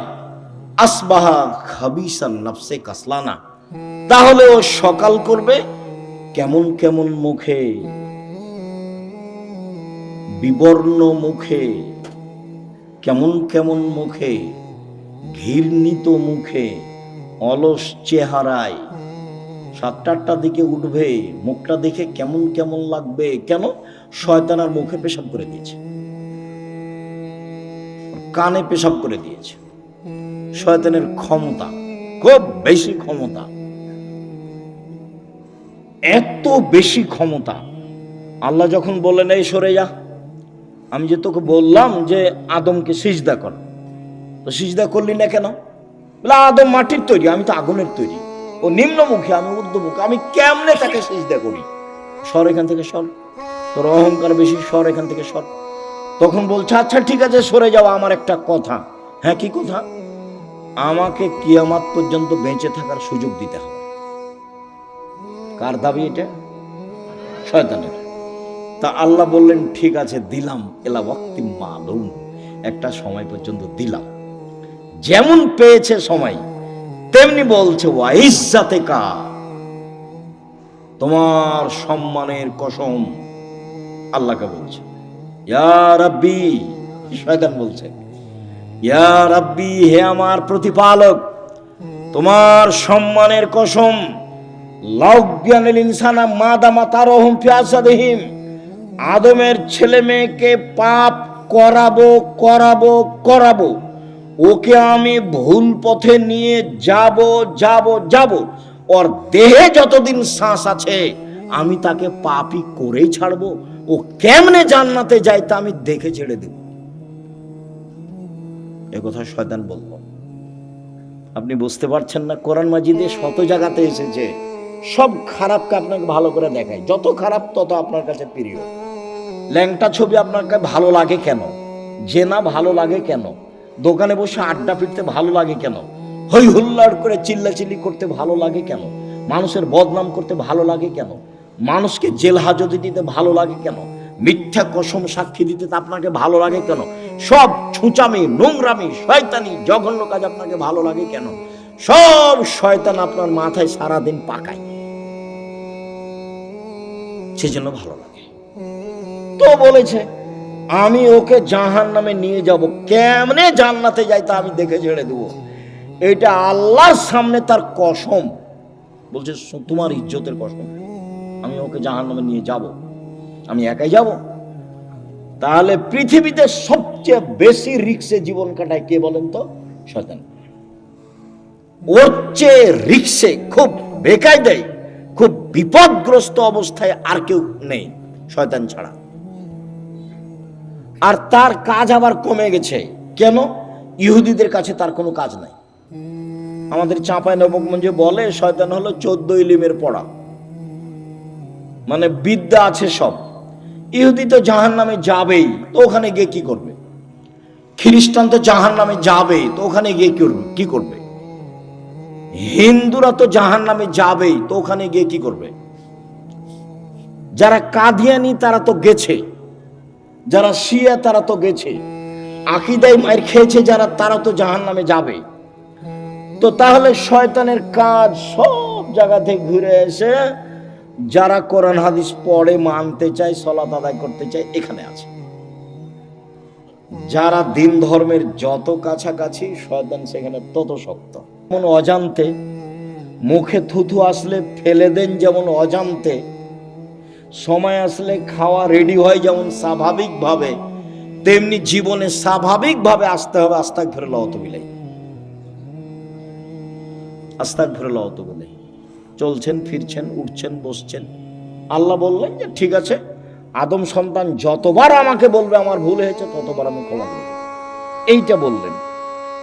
আসবাহা খাবিসান নাফসে কাসলানা, তাহলে ও সকাল করবে কেমন কেমন মুখে, বিবর্ণ মুখে, কেমন কেমন মুখে, ঘৃণিত মুখে, অলস চেহারায়। 7-8টার দিকে উঠবে, মুখটা দেখে কেমন কেমন লাগবে। কেন? শয়তান আর মুখে পেশাব করে দিয়েছে, কানে পেশাব করে দিয়েছে। শয়তানের ক্ষমতা খুব বেশি, ক্ষমতা এত বেশি ক্ষমতা। আল্লাহ যখন বললেন এই সরে যা, আমি যে তোকে বললাম যে আদমকে সিজদা কর, তো সিজদা করলি না কেন? বলে আদম মাটির তৈরি, আমি তো আগুনের তৈরি, ও নিম্নমুখী, আমি ঊর্ধ্বমুখী, আমি কেমনে তাকে সিজদা করি? সর এখান থেকে, সর, তোর অহংকার বেশি, সর এখান থেকে, সর। তখন বলছে আচ্ছা ঠিক আছে সরে যাও, আমার একটা কথা। হ্যাঁ, কি কথা? আমাকে কিয়ামত পর্যন্ত বেঁচে থাকার সুযোগ দিতে হবে। কার দাবি এটা? শয়তানের। তা আল্লাহ বললেন ঠিক আছে দিলাম, এলা ওয়াক্তি মালুম, একটা সময় পর্যন্ত দিলাম। যেমন পেয়েছে সময়, তেমনি বলছে ওয়াইজ্জাতে কা, তোমার সম্মানের কসম, আল্লাহকে বলছে। ইয়া রাব্বি, শয়তান বলছে ইয়া রাব্বি, হে আমার প্রতিপালক, তোমার সম্মানের কসম, লাউজ্ঞানিল ইনসানা মাদামা তারহুম ফি আসাদিহিম, আদমের ছেলে মেয়েকে পাপ করাবো করাবো করাবো, ওকে আমি ভুল পথে নিয়ে যাব যাব যাব, ওর দেহে যতদিন শ্বাস আছে আমি তাকে পাপই করেই ছাড়বো। ও কেমনে জান্নাতে যায় তা আমি দেখে ছেড়ে দেব। এ কথা শয়তান বলল। আপনি বুঝতে পারছেন না? কোরআন মাজিদে শত জায়গাতে এসেছে, সব খারাপকে আপনাকে ভালো করে দেখায়। যত খারাপ তত আপনার কাছে প্রিয়। ল্যাংটা ছবি আপনার কাছে ভালো লাগে কেন? জেনা ভালো লাগে কেন? দোকানে বসে আড্ডা পিটতে ভালো লাগে কেন? হই হুল্লাড় করে চিল্লাচিল্লি করতে ভালো লাগে কেন? মানুষের বদনাম করতে ভালো লাগে কেন? মানুষকে জেল হাজতে দিতে ভালো লাগে কেন? মিথ্যা কসম সাক্ষী দিতে আপনাকে ভালো লাগে কেন? সব ছুঁচামি, নোংরামি, শয়তানি, জঘন্য কাজ আপনাকে ভালো লাগে কেন? সব শয়তান আপনার মাথায় সারাদিন পাকায়, সেজন্য ভালো লাগে। তো বলেছে আমি ওকে জাহান্নামে নিয়ে যাব, কেমনে জান্নাতে যাই তা আমি দেখে ছেড়ে দেবো। এটা আল্লাহর সামনে তার কসম। বলছে তোমার ইজ্জতের কসম, আমি ওকে জাহান্নামে নিয়ে যাব। আমি একাই যাব? তাহলে পৃথিবীতে সবচেয়ে বেশি রিক্সে জীবন কাটায় কে বলেন তো? শয়তান। ওর চেয়ে রিক্সে, খুব বেকায়দায়, খুব বিপদগ্রস্ত অবস্থায় আর কেউ নেই শয়তান ছাড়া। আর তার কাজ আবার কমে গেছে। কেন? ইহুদিদের কাছে তার কোনো কাজ নাই। আমাদের চাঁপাই নবগঞ্জে বলে শয়তান হলো 14 ইলিমের পড়া, মানে বিদ্যা আছে সব। ইহুদি তো জাহান্নামে যাবেই, তো ওখানে গিয়ে কি করবে? খ্রিস্টান তো জাহান্নামে যাবে, তো ওখানে গিয়ে কি করবে? হিন্দুরা তো জাহান্নামে যাবেই, তো ওখানে গিয়ে কি করবে? যারা কাদিয়ানি তারা তো গেছে, যারা শিয়া তারা তো গেছে, আকীদায় মার খেয়েছে যারা, তারা তো জাহান্নামে যাবে। তো তাহলে শয়তানের কাজ সব জায়গা থেকে ঘুরে এসে যারা কোরআন হাদিস পড়ে, মানতে চায়, সালাত আদায় করতে চায়, এখানে আছে। যারা দিন ধর্মের যত কাছাকাছি, শয়তান সেখানে তত শক্ত। যেমন অজান্তে মুখে থুথু আসলে ফেলে দেন, যেমন অজান্তে সময় আসলে খাওয়া রেডি হয় যেমন স্বাভাবিকভাবে, তেমনি জীবনে স্বাভাবিকভাবে আসতে হবে। আস্তাগফিরুল্লাহ ওয়া আতুবু ইলাইহি, আস্তাগফিরুল্লাহ ওয়া আতুবু ইলাইহি। চলছেন, ফিরছেন, উঠছেন, বসছেন। আল্লাহ বললেন যে ঠিক আছে, আদম সন্তান যতবার আমাকে বলবে আমার ভুল হয়েছে, ততবার আমি ক্ষমা করব, এইটা বললেন।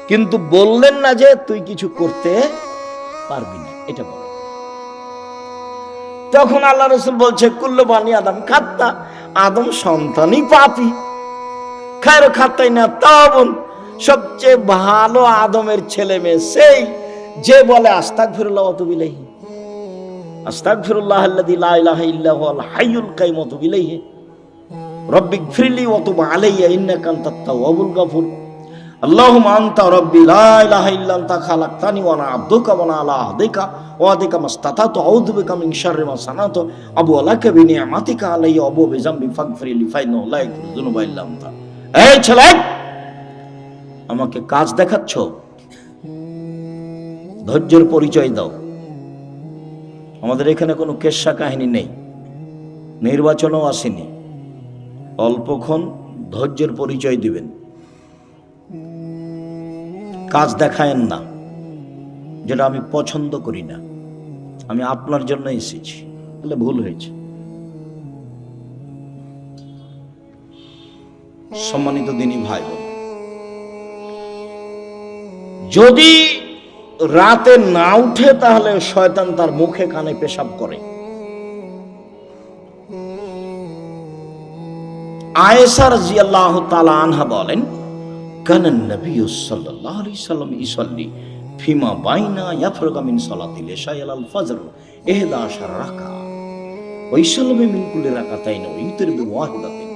কিন্তু বললেন না যে তুই কিছু করতে পারবি না, এটা বলেন। তখন আল্লাহ রাসূল বলছে কুল্লু বানি আদম খাত্তা, আদম সন্তানই পাপী। খায়রু খাত্তাইনা তাওবুন, সবচেয়ে ভালো আদমের ছেলে মেয়ে সেই যে বলে আস্তাগফিরুল্লাহ ওয়া আতুবু ইলাইহি, আস্তাগফিরুল্লাহাল্লাযী লা ইলাহা ইল্লা হুয়াল হাইয়ুল কাইয়্যুম ওয়া আতুবু ইলাইহি, রব্বিগফিরলি ওয়া তুব আলাইয়া ইন্নাকা আনতাত তাওয়াবুল গফুর। আল্লাহুম্মা আনতা রাব্বি লা ইলাহা ইল্লা আনতা খালাকতানি ওয়া আনা আবদুকা ওয়া আনা আলা আহদিকা ওয়া আদিকা মাসতাতাতু আউযু বিকা মিন শাররি মা সানাতু আবু লাকা বিনিআমাতিকা আলাইয়া আবু বিযামবি ফাগফিরলি ফাইন্নাহু লা ইয়াগফিরু যুনুবা ইল্লা আনতা। এই ছেলে, আমাকে কাজ দেখাচ্ছ, ধৈর্যের পরিচয় দাও। আমাদের এখানে কোনো কেচ্ছা কাহিনী নেই, নির্বাচনও আসেনি। অল্পক্ষণ ধৈর্যের পরিচয় দিবেন, কাজ দেখায়েন না, যেটা আমি পছন্দ করি না। আমি আপনার জন্য এসেছি, বলে ভুল হয়েছে। সম্মানিত দিনী ভাই বোন, যদি রাতে না উঠে তাহলে শয়তান তার মুখে কানে পেশাব করে। আয়েশা রাদিয়াল্লাহু তাআলা আনহা বলেন, কানান নবী সাল্লাল্লাহু আলাইহি সাল্লাম ইসাল্লি ফিমা বাইনা ইয়াফরুগা মিন সালাতিল ইশা ইলাল ফজর 11 রাকা ওয়া ইসাল্লামু মিন কুল্লি রাকাতাইন ওয়া ইউতিরু বিওয়াহিদাতিন।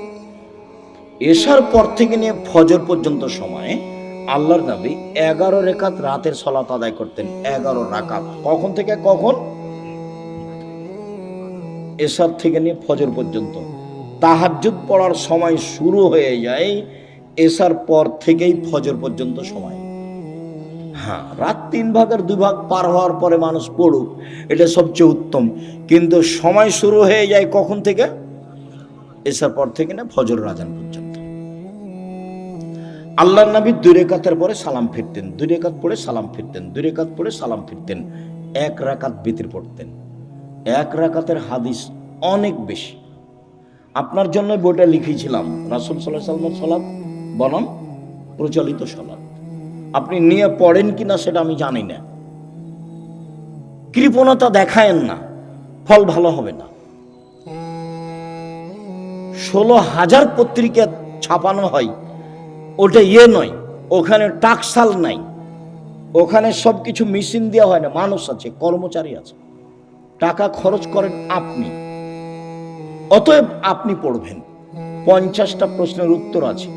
এশার পর থেকে নিয়ে ফজর পর্যন্ত সময়ে আল্লাহর নবী 11 রাকাত রাতের সালাত আদায় করতেন। 11 রাকাত। কখন থেকে কখন? এশার থেকে নিয়ে ফজর পর্যন্ত। তাহাজ্জুদ পড়ার সময় শুরু হয়ে যায় এশার পর থেকেই ফজর পর্যন্ত সময়। হ্যাঁ, রাত 3 ভাগের 2 ভাগ পার হওয়ার পরে মানুষ পড়ুক, এটা সবচেয়ে উত্তম। কিন্তু সময় শুরু হয়ে যায় কখন থেকে? এশার পর থেকে না ফজর আযান পর্যন্ত। আল্লাহর নবী 2 রাকাতের পরে সালাম ফিরতেন, 2 রাকাত পড়ে সালাম ফিরতেন, 2 রাকাত পড়ে সালাম ফিরতেন। 1 রাকাত বিতর পড়তেন। 1 রাকাতের হাদিস অনেক বেশি। আপনার জন্য বইটা লিখেছিলাম, রাসূল সাল্লাল্লাহু আলাইহি ওয়াসাল্লামের সালাত বনাম প্রচলিত সালাত। আপনি নিয়ে পড়েন কিনা সেটা আমি জানি না। কৃপণতা দেখায়েন না, ফল ভালো হবে না। 16,000 পত্রিকা ছাপানো হয়, ওটা নয়, ওখানে টাকসাল নাই, ওখানে সবকিছু মেশিন দেওয়া হয় না। মানুষ আছে, কর্মচারী আছে, টাকা খরচ করেন আপনি। অতএব আপনি পড়বেন। 50টা প্রশ্নের উত্তর আছে।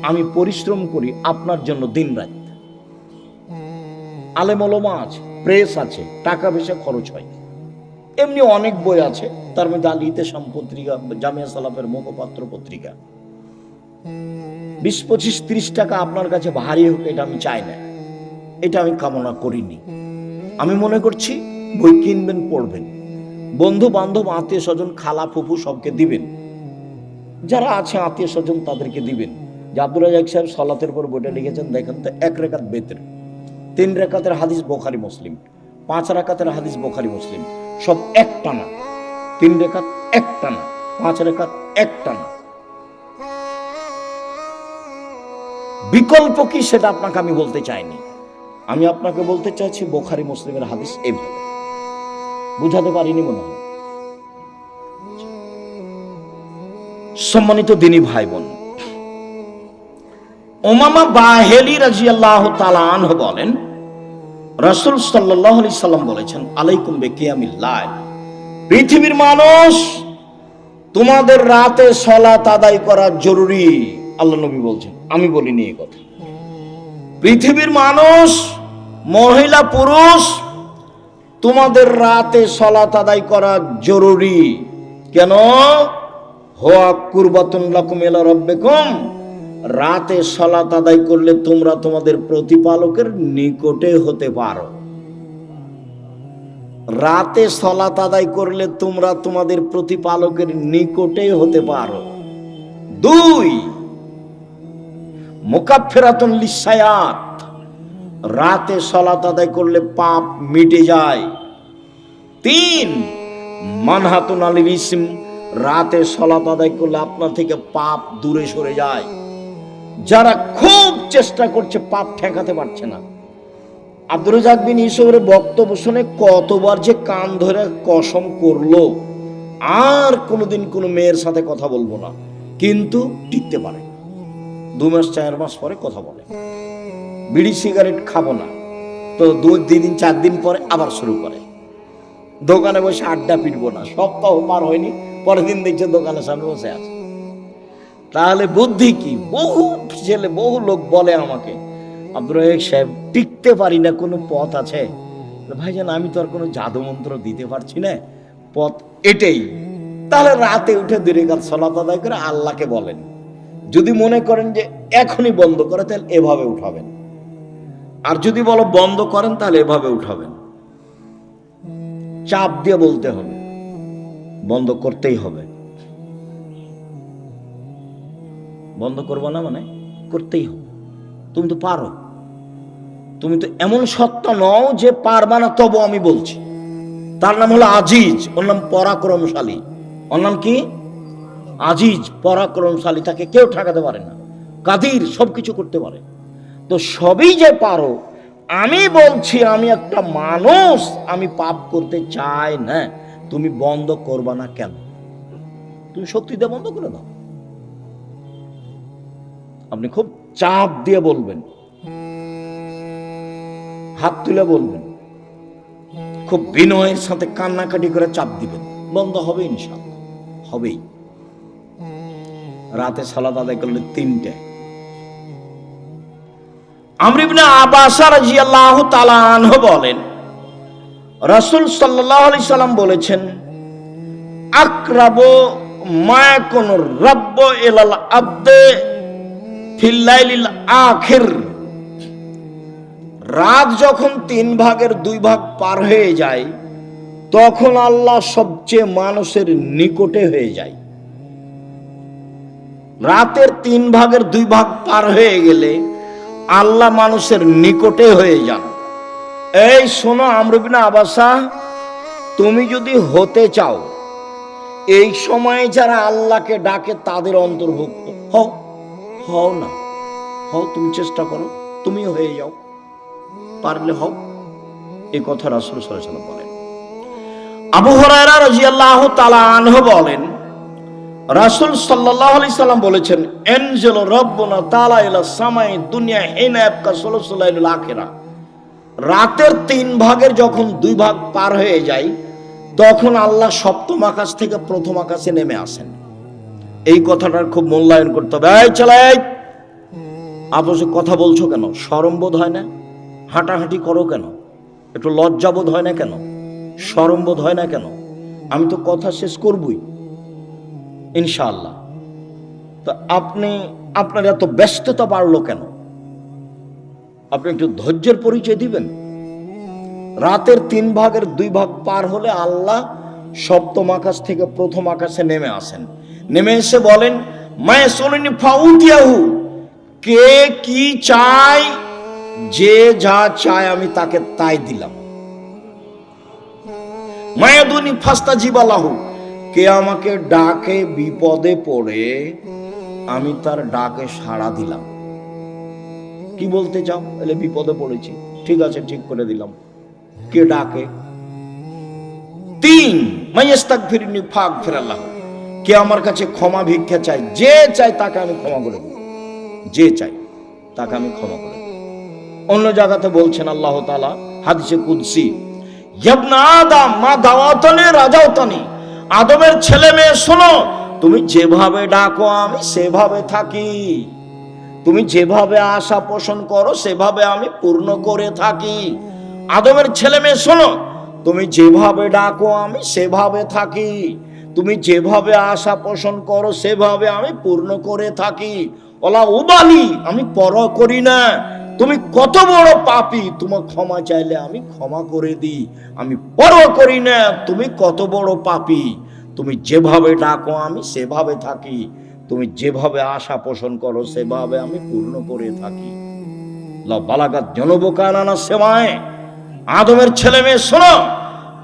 আমি পরিশ্রম করি আপনার জন্য দিন রাত। আলেম ওলামা আছে, প্রেস আছে, টাকা পয়সা খরচ হয়। এমনি অনেক বই আছে, তার মধ্যে আল ইতিসাম পত্রিকা, জামিয়া সালাফের মুখপাত্র পত্রিকা। 20, 25, 30 টাকা আপনার কাছে ভারী হোক, এটা আমি চাই না, এটা আমি কামনা করিনি। আমি মনে করছি বই কিনবেন, পড়বেন, বন্ধু বান্ধব, আত্মীয় স্বজন, খালা ফুফু সবকে দিবেন। যারা আছে আত্মীয় স্বজন তাদেরকে দিবেন। যে আব্দুর রাজ্জাক সাহেব সালাতের পর বইটা লিখেছেন, দেখেন তো, 1 রাকাত বেতর, 3 রাকাতের হাদিস বুখারী মুসলিম, 5 রাকাতের হাদিস বুখারী মুসলিম, সব একটানা। 3 রাকাত একটানা, 5 রাকাত একটানা। বিকল্প কি সেটা আপনাকে আমি বলতে চাইনি। আমি আপনাকে বলতে চাইছি বুখারী মুসলিমের হাদিস এইভাবে। বুঝাতে পারিনি মনে হয়। সম্মানিত দিনী ভাই বোন, উমামা বাহিলি রাদিয়াল্লাহু তাআলা আনহু বলেন, রাসূল সাল্লাল্লাহু আলাইহি সাল্লাম বলেছেন, আলাইকুম বিকিয়ামিল লাইল, পৃথিবীর মানুষ, তোমাদের রাতে সালাত আদায় করা জরুরি। আল্লাহ নবী বলছেন, আমি বলিনি এই কথা। পৃথিবীর মানুষ, মহিলা পুরুষ, তোমাদের রাতে সালাত আদায় করা জরুরি। কেন? হুয়া কুরবাতুন লাকুম ইলা রাব্বিকুম, রাতে সালাত আদায় করলে তোমরা তোমাদের প্রতিপালকের নিকটে হতে পারো। রাতে সালাত আদায় করলে তোমরা তোমাদের প্রতিপালকের নিকটে হতে পারো। 2, মুকাফফিরাতুন লিসায়াত, রাতে সালাত আদায় করলে পাপ মিটে যায়। 3, মানহাতুন আনিল ইসম, রাতে সালাত আদায় করলে আপনার থেকে পাপ দূরে সরে যায়। যারা খুব চেষ্টা করছে পাপ ঠেকাতে পারছে না, আব্দুর রাজ্জাক বিন ইউসুফের বক্তব্য শুনে কতবার যে কান ধরে কসম করলো আর কোনোদিন কোনো মেয়ের সাথে কথা বলবো না, কিন্তু টিকতে পারে। 2 মাস 4 মাস পরে কথা বলে, বিড়ি সিগারেট খাবো না, তো 2 দিন 4 দিন পরে আবার শুরু করে। দোকানে বসে আড্ডা পিটবো না, সপ্তাহ পার হয়নি, পরের দিন দেখছে দোকানের সামনে বসে আছে। তাহলে বুদ্ধি কি? বহু ছেলে, বহু লোক বলে আমাকে, আব্দুর রাজ্জাক সাহেব টিকতে পারি না, কোনো পথ আছে? ভাইজান আমি তো আর কোনো জাদু মন্ত্র দিতে পারছি না, পথ এটাই। তাহলে রাতে উঠে 2 রাকাত সালাত আদায় করে আল্লাহকে বলেন। যদি মনে করেন যে এখনই বন্ধ করে, তাহলে এভাবে উঠাবেন, আর যদি বলো বন্ধ করেন তাহলে এভাবে উঠাবেন। চাপ দিয়ে বলতে হবে, বন্ধ করতেই হবে। বন্ধ করবো না মানে করতেই হবে। তুমি তো পারো, তুমি তো এমন সত্তা নও যে পারবা না, তবু আমি বলছি। তার নাম হলো আজিজ, ওর নাম পরাক্রমশালী। ওর নাম কি? আজিজ, পরাক্রমশালী, তাকে কেউ ঠেকাতে পারে না। কাদির, সবকিছু করতে পারে। তো সবই যে পারো, আমি বলছি আমি একটা মানুষ, আমি পাপ করতে চাই না, তুমি বন্ধ করবা না কেন? তুমি শক্তি দিয়ে বন্ধ করে দাও। আপনি খুব চাপ দিয়ে বলবেন, হাত তুলে বলবেন, খুব বিনয়ের সাথে কান্নাকাটি করে চাপ দিবেন, বন্ধ হবে ইনশাআল্লাহ, হবেই। রাতে সালাত আদায় করলে 3টে। আমর ইবনে আব্বাস রাদিয়াল্লাহু তাআলা আনহু বলেন, রাসূল সাল্লাল্লাহু আলাইহি সাল্লাম বলেছেন, আকরাবু মা ইয়াকুনুর রাব্বু ইলাল আবদে ফিল লাইলিল আখির, রাত যখন 3 ভাগের 2 ভাগ পার হয়ে যায়, তখন আল্লাহ সবচেয়ে মানুষের নিকটে হয়ে যায়। রাতের 3 ভাগের 2 ভাগ পার হয়ে গেলে আল্লাহ মানুষের নিকটে হয়ে যান। এই শোনো আমর ইবনে আব্বাস, তুমি যদি হতে চাও এই সময়ে যারা আল্লাহকে ডাকে তাদের অন্তর্ভুক্ত হও, হও না হও, তুমি চেষ্টা করো, তুমিও হয়ে যাও, পারলে হও। এই কথা রাসূল সাল্লাল্লাহু আলাইহি ওয়াসাল্লাম বলেন। আবু হুরায়রা রাদিয়াল্লাহু তাআলা আনহু বলেন, রাসূল সাল্লাল্লাহু আলাইহি সাল্লাম বলেছেন, এনজেল রাব্বুনা তাআলা ইলা সামাই দুনিয়া হিনা ইয়াবকা সুলুসুল লাইলুল আখিরা, রাতের 3 ভাগের যখন 2 ভাগ পার হয়ে যায়, তখন আল্লাহ সপ্তম আকাশ থেকে প্রথম আকাশে নেমে আসেন। এই কথাটার খুব মূল্যায়ন করতে হবে। এই ছেলে, আপস কথা বলছো কেন? শরম বোধ হয় না? হাঁটাহাঁটি করো কেন? একটু লজ্জাবোধ হয় না কেন? শরম বোধ হয় না কেন? আমি তো কথা শেষ করবই ইনশাআল্লাহ। তো আপনার এত ব্যস্ততা বাড়লো কেন? আপনি একটু ধৈর্যের পরিচয় দিবেন। রাতের 3 ভাগের 2 ভাগ পার হলে আল্লাহ সপ্তম আকাশ থেকে প্রথম আকাশে নেমে আসেন। নেমে এসে বলেন, মায়াসুলনি ফাউতিয়াহু, কে কি চায়, যে যা চায় আমি তাকে তাই দিলাম। মায়াদুনি ফাস্তাজিবালাহু, কে আমাকে ডাকে বিপদে পড়ে আমি তার ডাকে সাড়া দিলাম। কি বলতে চাও? এলে বিপদে পড়েছি, ঠিক আছে, ঠিক করে দিলাম। কে ডাকে? 3, মাইয়াস্তাগফিরনি ফাগফিরাল্লাহু, কে আমার কাছে ক্ষমা ভিক্ষা চায়, যে চাই তাকে আমি ক্ষমা করে দেব, যে চাই তাকে আমি ক্ষমা করে দেব। অন্য জায়গাতে বলছেন আল্লাহ তাআলা হাদিসে কুদসি, ইবনা আদম মা দাওয়াতানি রাজাওতানি, আদমের ছেলে মেয়ে শোনো, তুমি যেভাবে ডাকো আমি সেভাবে থাকি, তুমি যেভাবে আশা পোষণ করো সেভাবে আমি পূর্ণ করে থাকি। আদমের ছেলে মেয়ে শোনো, তুমি যেভাবে ডাকো আমি সেভাবে থাকি, তুমি যেভাবে আশা পোষণ করো সেভাবে আমি পূর্ণ করে থাকি। ওলা উবালি, আমি পরোয়া করি না তুমি কত বড় পাপী, তোমার ক্ষমা চাইলে আমি ক্ষমা করে দিই, আমি পরোয়া করি না তুমি কত বড় পাপী। তুমি যেভাবে ডাকো আমি সেভাবে থাকি, তুমি যেভাবে আশা পোষণ করো সেভাবে আমি পূর্ণ করে থাকি। বালাগাত জনবকানা সেমায়, আদমের ছেলে মেয়ে শোনো,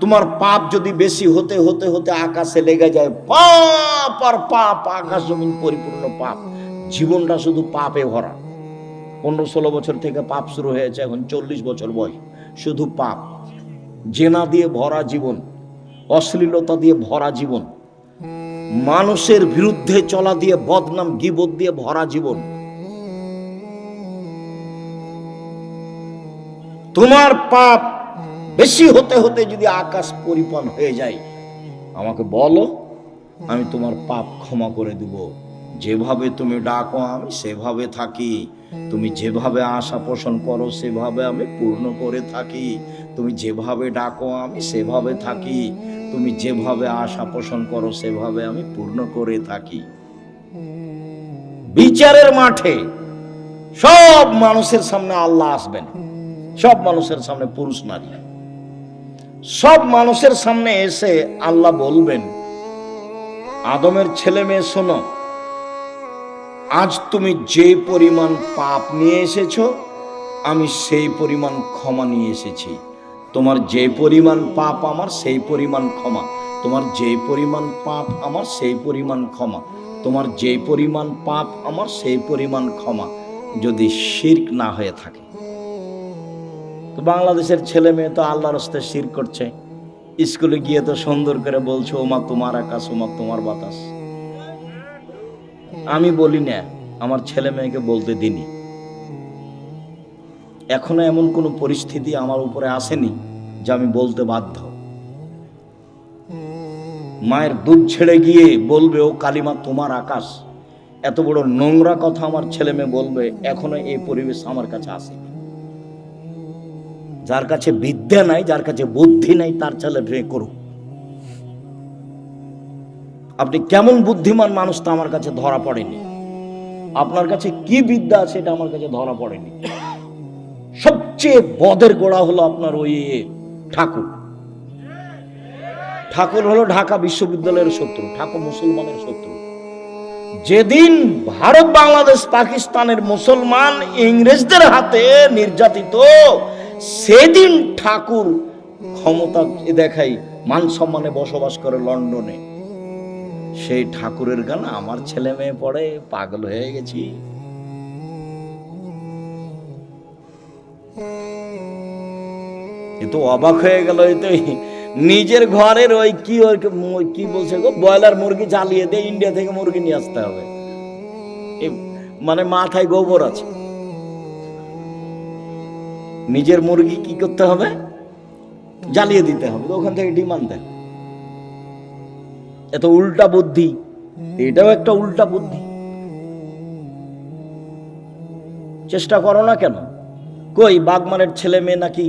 তোমার পাপ যদি বেশি হতে হতে হতে আকাশে লেগে যায়, পাপ আর পাপ, আকাশ জমিন পরিপূর্ণ পাপ, জীবনটা শুধু পাপে ভরা। 15-16 বছর থেকে পাপ শুরু হয়েছে, এখন 40 বছর বয়স, শুধু পাপ, জেনা দিয়ে ভরা জীবন, অশ্লীলতা দিয়ে ভরা জীবন, মানুষের বিরুদ্ধে চলা দিয়ে, বদনাম গীবত দিয়ে ভরা জীবন। তোমার পাপ বেশি হতে হতে যদি আকাশ পরিপূর্ণ হয়ে যায়, আমাকে বলো, আমি তোমার পাপ ক্ষমা করে দিব। যেভাবে তুমি ডাকো আমি সেভাবে থাকি, তুমি যেভাবে আশা পোষণ করো সেভাবে আমি পূর্ণ করে থাকি, তুমি যেভাবে ডাকো আমি সেভাবে থাকি, তুমি যেভাবে আশা পোষণ করো সেভাবে আমি পূর্ণ করে থাকি। বিচারের মাঠে সব মানুষের সামনে আল্লাহ আসবেন, সব মানুষের সামনে, পুরুষ নারী সব মানুষের সামনে এসে আল্লাহ বলবেন, আদমের ছেলে মেয়ে শোনো, আজ তুমি যে পরিমাণ পাপ নিয়ে এসেছো আমি সেই পরিমাণ ক্ষমা নিয়ে এসেছি। তোমার যে পরিমাণ পাপ আমার সেই পরিমাণ ক্ষমা, তোমার যে পরিমাণ পাপ আমার সেই পরিমাণ ক্ষমা, তোমার যে পরিমাণ পাপ আমার সেই পরিমাণ ক্ষমা, যদি শিরক না হয়ে থাকে। তো বাংলাদেশের ছেলে মেয়ে তো আল্লাহর রাস্তায় শিরক করছে, স্কুলে গিয়ে তো সুন্দর করে বলছে ওমা তোমার আকাশ, ওমা তোমার বাতাস। আমি বলি না, আমার ছেলে মেয়েকে বলতে দিনি। এখনো এমন কোনো পরিস্থিতি আমার উপরে আসেনি যে আমি বলতে বাধ্য। মায়ের দুধ ছেড়ে গিয়ে বলবে ও কালিমা তোমার আকাশ, এত বড় নোংরা কথা আমার ছেলে মেয়ে বলবে, এখনো এই পরিবেশ আমার কাছে আসেনি। যার কাছে বিদ্যা নাই, যার কাছে বুদ্ধি নাই, তার ছেলে মেয়ে করুক। আপনি কেমন বুদ্ধিমান মানুষ তা আমার কাছে ধরা পড়েনি, আপনার কাছে কি বিদ্যা আছে এটা আমার কাছে ধরা পড়েনি। সবচেয়ে বদের গোড়া হলো আপনার ওই ঠাকুর। ঠাকুর হলো ঢাকা বিশ্ববিদ্যালয়ের শত্রু, ঠাকুর মুসলমানের শত্রু। যেদিন ভারত, বাংলাদেশ, পাকিস্তানের মুসলমান ইংরেজদের হাতে নির্যাতিত, সেদিন ঠাকুর ক্ষমতা দেখাই, মান সম্মানে বসবাস করে লন্ডনে। সেই ঠাকুরের গান আমার ছেলে মেয়ে পড়ে, পাগল হয়ে গেছি। এ তো অবাক হয়ে গেল, এই তো নিজের ঘরের ওই কি বলছে গো, ব্রয়লার মুরগি জ্বালিয়ে দিয়ে ইন্ডিয়া থেকে মুরগি নিয়ে আসতে হবে, মানে মাথায় গোবর আছে। নিজের মুরগি কি করতে হবে, জ্বালিয়ে দিতে হবে, ওখান থেকে ডিম আনতে হবে। এত উল্টা বুদ্ধি, এটাও একটা উল্টা বুদ্ধি। চেষ্টা করো না কেন? কই বাগমানের ছেলে মেয়ে নাকি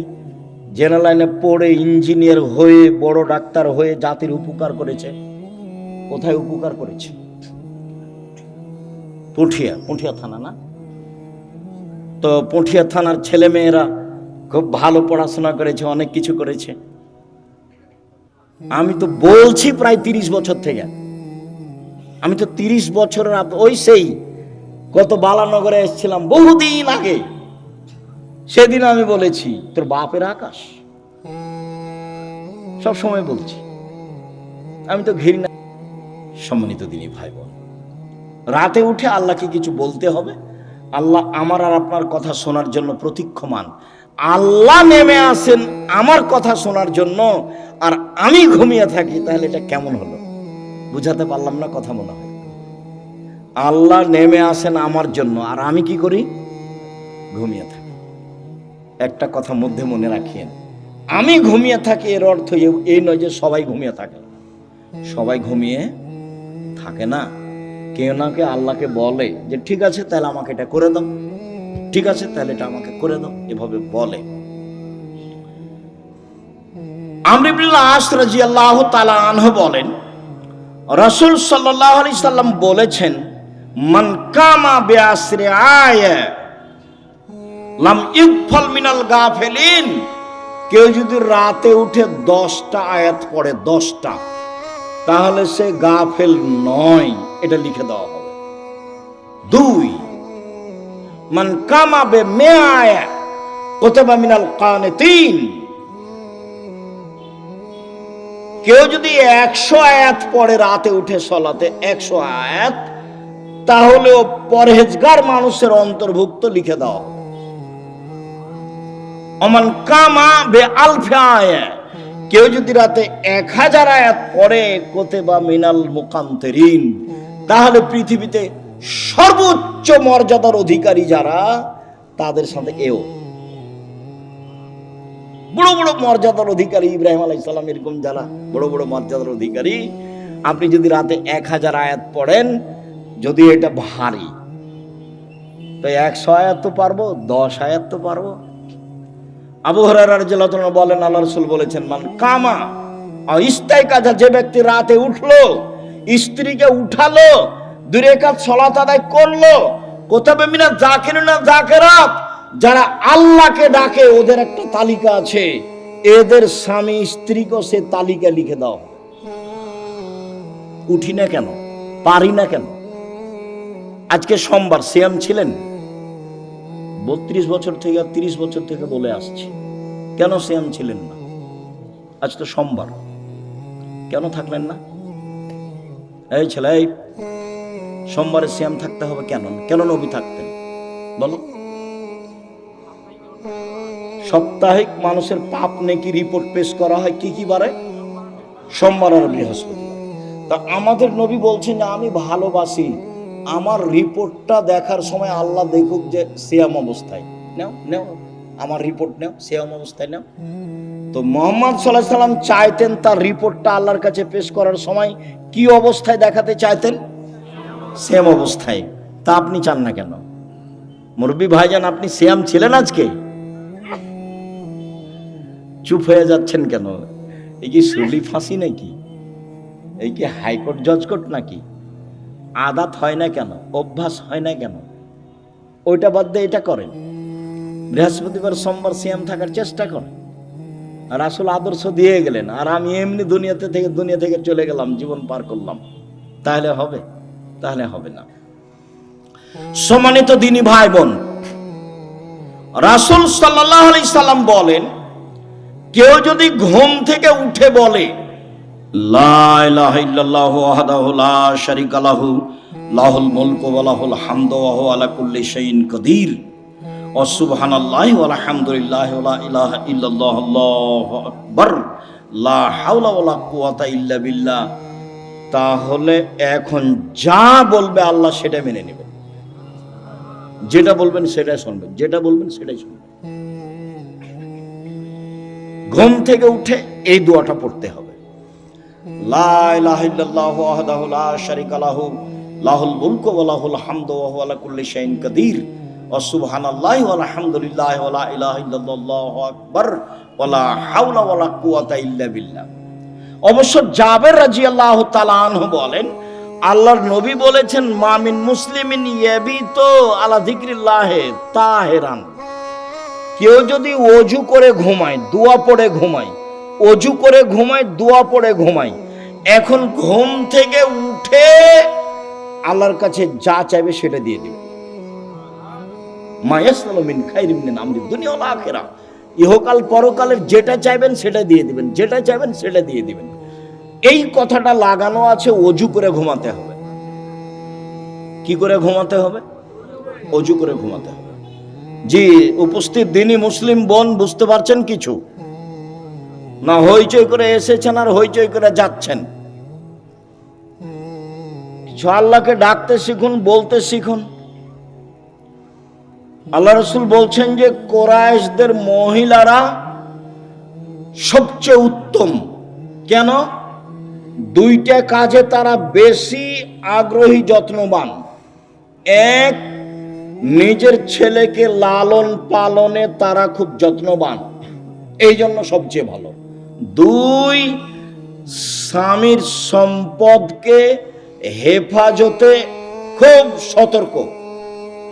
জেনারেল লাইনে পড়ে ইঞ্জিনিয়ার হয়ে, বড় ডাক্তার হয়ে জাতির উপকার করেছে। কোথায় উপকার করেছে? পুঠিয়া থানা না? তো পুঠিয়া থানার ছেলে মেয়েরা খুব ভালো পড়াশোনা করেছে, অনেক কিছু করেছে। আমি তো বলছি প্রায় 30 বছর থেকে, আমি তো 30 বছরের ওই সেই কত বালানগরে এসেছিলাম বহুদিন আগে, সেদিন আমি বলেছি তোর বাপের আকাশ, সব সময় বলছি। আমি তো ঘৃণা। সম্মানিত দিনী ভাই বোন, রাতে উঠে আল্লাহকে কিছু বলতে হবে। আল্লাহ আমার আর আপনার কথা শোনার জন্য প্রতীক্ষমান। আল্লাহ নেমে আসেন আমার কথা শোনার জন্য, আর আমি ঘুমিয়ে থাকি, তাহলে এটা কেমন হলো? বুঝাতে পারলাম না কথা মনে হয়? আল্লাহ নেমে আসেন আমার জন্য, আর আমি কি করি? ঘুমিয়ে থাকি। একটা কথা মধ্যে মনে রাখিয়েন, আমি ঘুমিয়ে থাকি এর অর্থ এই নয় যে সবাই ঘুমিয়ে থাকে। সবাই ঘুমিয়ে থাকে না। কেউ না কেউ আল্লাহকে বলে যে ঠিক আছে তাহলে আমাকে এটা করে দাও, ঠিক আছে তাহলে এটা আমাকে করে দাও, এভাবে বলে। আমর ইবনে আস রাদিয়াল্লাহু তাআলা আনহু বলেন, রাসূল সাল্লাল্লাহু আলাইহি সাল্লাম বলেছেন, মান কামা বিআসরি আয়া, লাম ইগফাল মিনাল গাফিলিন, কেউ যদি রাতে উঠে 10টা আয়াত পড়ে 10টা, তাহলে সে গাফেল নয়, এটা লিখে দেওয়া হবে। 2, মান কামা বে মিআয়া কুতিবা মিনাল কানিতিন, কেউ যদি 100 আয়াত পড়ে রাতে উঠে সলাতে 100 আয়াত, তাহলেও পরহেজগার মানুষের অন্তর্ভুক্ত লিখে দাও। অমান কামা বে আলফি আয়া, কেউ যদি রাতে 1000 আয়াত পড়ে কুতিবা মিনাল মুকান্তিরিন, তাহলে পৃথিবীতে সর্বোচ্চ মর্যাদার অধিকারী যারা, তাদের সাথে এও বড় বড় মর্যাদার অধিকারী, ইব্রাহিম আলাইহিস সালাম এরকম যারা বড় বড় মর্যাদার অধিকারী, আপনি যদি রাতে 1000 আয়াত পড়েন, যদি এটা ভারী, তো 100 আয়াত তো পারবো, 10 আয়াত তো পারবো। আবু হুরায়রা রাদিয়াল্লাহু তাআলা বলেন, আল্লাহ রাসূল বলেছেন, মান কামা ইস্তাইকাজা, যে ব্যক্তি রাতে উঠলো, স্ত্রীকে উঠালো, 2 রাকাত সালাত আদায় করলো, কুতিবা মিনাল যাকিরিনা যাকিরাত, যারা আল্লাহকে ডাকে ওদের একটা তালিকা আছে, এদের স্বামী স্ত্রীকে সে তালিকা লিখে দাও। উঠি না কেন, পারি না কেন? আজকে সোমবার, সিয়াম ছিলেন 32 বছর থেকে 30 বছর থেকে বলে আসছি, কেন সিয়াম ছিলেন না? আজ তো সোমবার, কেন থাকলেন না? এই ছেলে, সোমবারে সিয়াম থাকতে হবে কেন? কেন নবী থাকতেন বলো? সাপ্তাহিক মানুষের পাপ নেকি রিপোর্ট পেশ করা হয় কি কি বারে? সোমবার আর বৃহস্পতিবার। তা আমাদের নবী বলছেন যে আমি ভালোবাসি আমার রিপোর্টটা দেখার সময় আল্লাহ দেখুক যে সিয়াম অবস্থায়। নাও নাও আমার রিপোর্ট নাও, সিয়াম অবস্থায় নাও। তো মুহাম্মদ সাল্লাল্লাহু আলাইহি সাল্লাম চাইতেন তার রিপোর্টটা আল্লাহর কাছে পেশ করার সময় কি অবস্থায় দেখাতে চাইতেন? সিয়াম অবস্থায়। তা আপনি চান না কেন? মুরব্বী ভাইজান, আপনি সিয়াম ছিলেন আজকে? চুপ হয়ে যাচ্ছেন কেন? এই কি সুলি ফাঁসি নাকি? এই কি হাইকোর্ট জজকোর্ট নাকি? আদাত হয় না কেন? অভ্যাস হয় না কেন? ওইটা বাদ দিয়ে এটা করেন। বৃহস্পতিবার সোমবার সিয়াম থাকার চেষ্টা করেন। রাসূল আদর্শ দিয়ে গেলেন, আর আমি এমনি দুনিয়া থেকে চলে গেলাম, জীবন পার করলাম, তাহলে হবে? তাহলে হবে না। সম্মানিত দ্বীনি ভাই বোন, রাসূল সাল্লাল্লাহু আলাইহি সাল্লাম বলেন, কেউ যদি ঘুম থেকে উঠে বলে লা ইলাহা ইল্লাল্লাহু ওয়াহদাহু লা শারীকা লাহু লাহুল মুলকু ওয়া লাহুল হামদু ওয়া হুয়া আলা কুল্লি শাইইন কাদির ওয়া সুবহানাল্লাহি ওয়া আলহামদুলিল্লাহি ওয়া লা ইলাহা ইল্লাল্লাহু আল্লাহু আকবার লা হাওলা ওয়া লা কুওয়াতা ইল্লা বিল্লাহ, তাহলে এখন যা বলবে আল্লাহ সেটা মেনে নেবেন। যেটা বলবেন সেটাই শুনবেন, যেটা বলবেন সেটাই শুনবেন। ঘুম থেকে উঠে এই দোয়াটা পড়তে হবে, লা ইলাহা ইল্লাল্লাহু ওয়াহদাহু লা শারীকা লাহু লাহুল মুলকু ওয়া লাহুল হামদু ওয়া হুয়া আলা কুল্লি শাইইন কাদির ওয়া সুবহানাল্লাহি ওয়া আলহামদুলিল্লাহি ওয়া লা ইলাহা ইল্লাল্লাহু আকবার ওয়া লা হাওলা ওয়া লা কুওয়াতা ইল্লা বিল্লাহ। অবশ্য জাবের রাদিয়াল্লাহু তাআলা আনহু বলেন, আল্লাহর নবী বলেছেন, মা মিন মুসলিমিন ইয়াবিতু আলা যিকরিল্লাহি তাহিরান, কেউ যদি ওযু করে ঘুমায়, দোয়া পড়ে ঘুমায়, ওযু করে ঘুমায়, দোয়া পড়ে ঘুমায়, এখন ঘুম থেকে উঠে আল্লাহর কাছে যা চাইবে সেটা দিয়ে দিবে। মা ইয়াসআলু মিন খাইরিন মিন আমরি দুনিয়া ওয়াল আখিরাহ, ইহকাল পরকালের যেটা চাইবেন সেটা দিয়ে দিবেন, যেটা চাইবেন সেটা দিয়ে দিবেন। এই কথাটা লাগানো আছে ওযু করে ঘুমাতে হবে। কি করে ঘুমাতে হবে? ওযু করে ঘুমাতে হবে। জি উপস্থিত দ্বীনি মুসলিম বোন, বুঝতে পারছেন কিছু? না হইচই করে এসেছেন আর হইচই করে যাচ্ছেন? কিছু আল্লাহকে ডাকতে শিখুন, বলতে শিখুন। আল্লাহ রাসূল বলছেন যে কুরাইশদের মহিলারা সবচেয়ে উত্তম। কেন? 2টা কাজে তারা বেশি আগ্রহী, যত্নবান। এক, নিজের ছেলেকে লালন পালনে তারা খুব যত্নবান, এই জন্য সবচেয়ে ভালো। 2, স্বামীর সম্পদকে হেফাজতে খুব সতর্ক,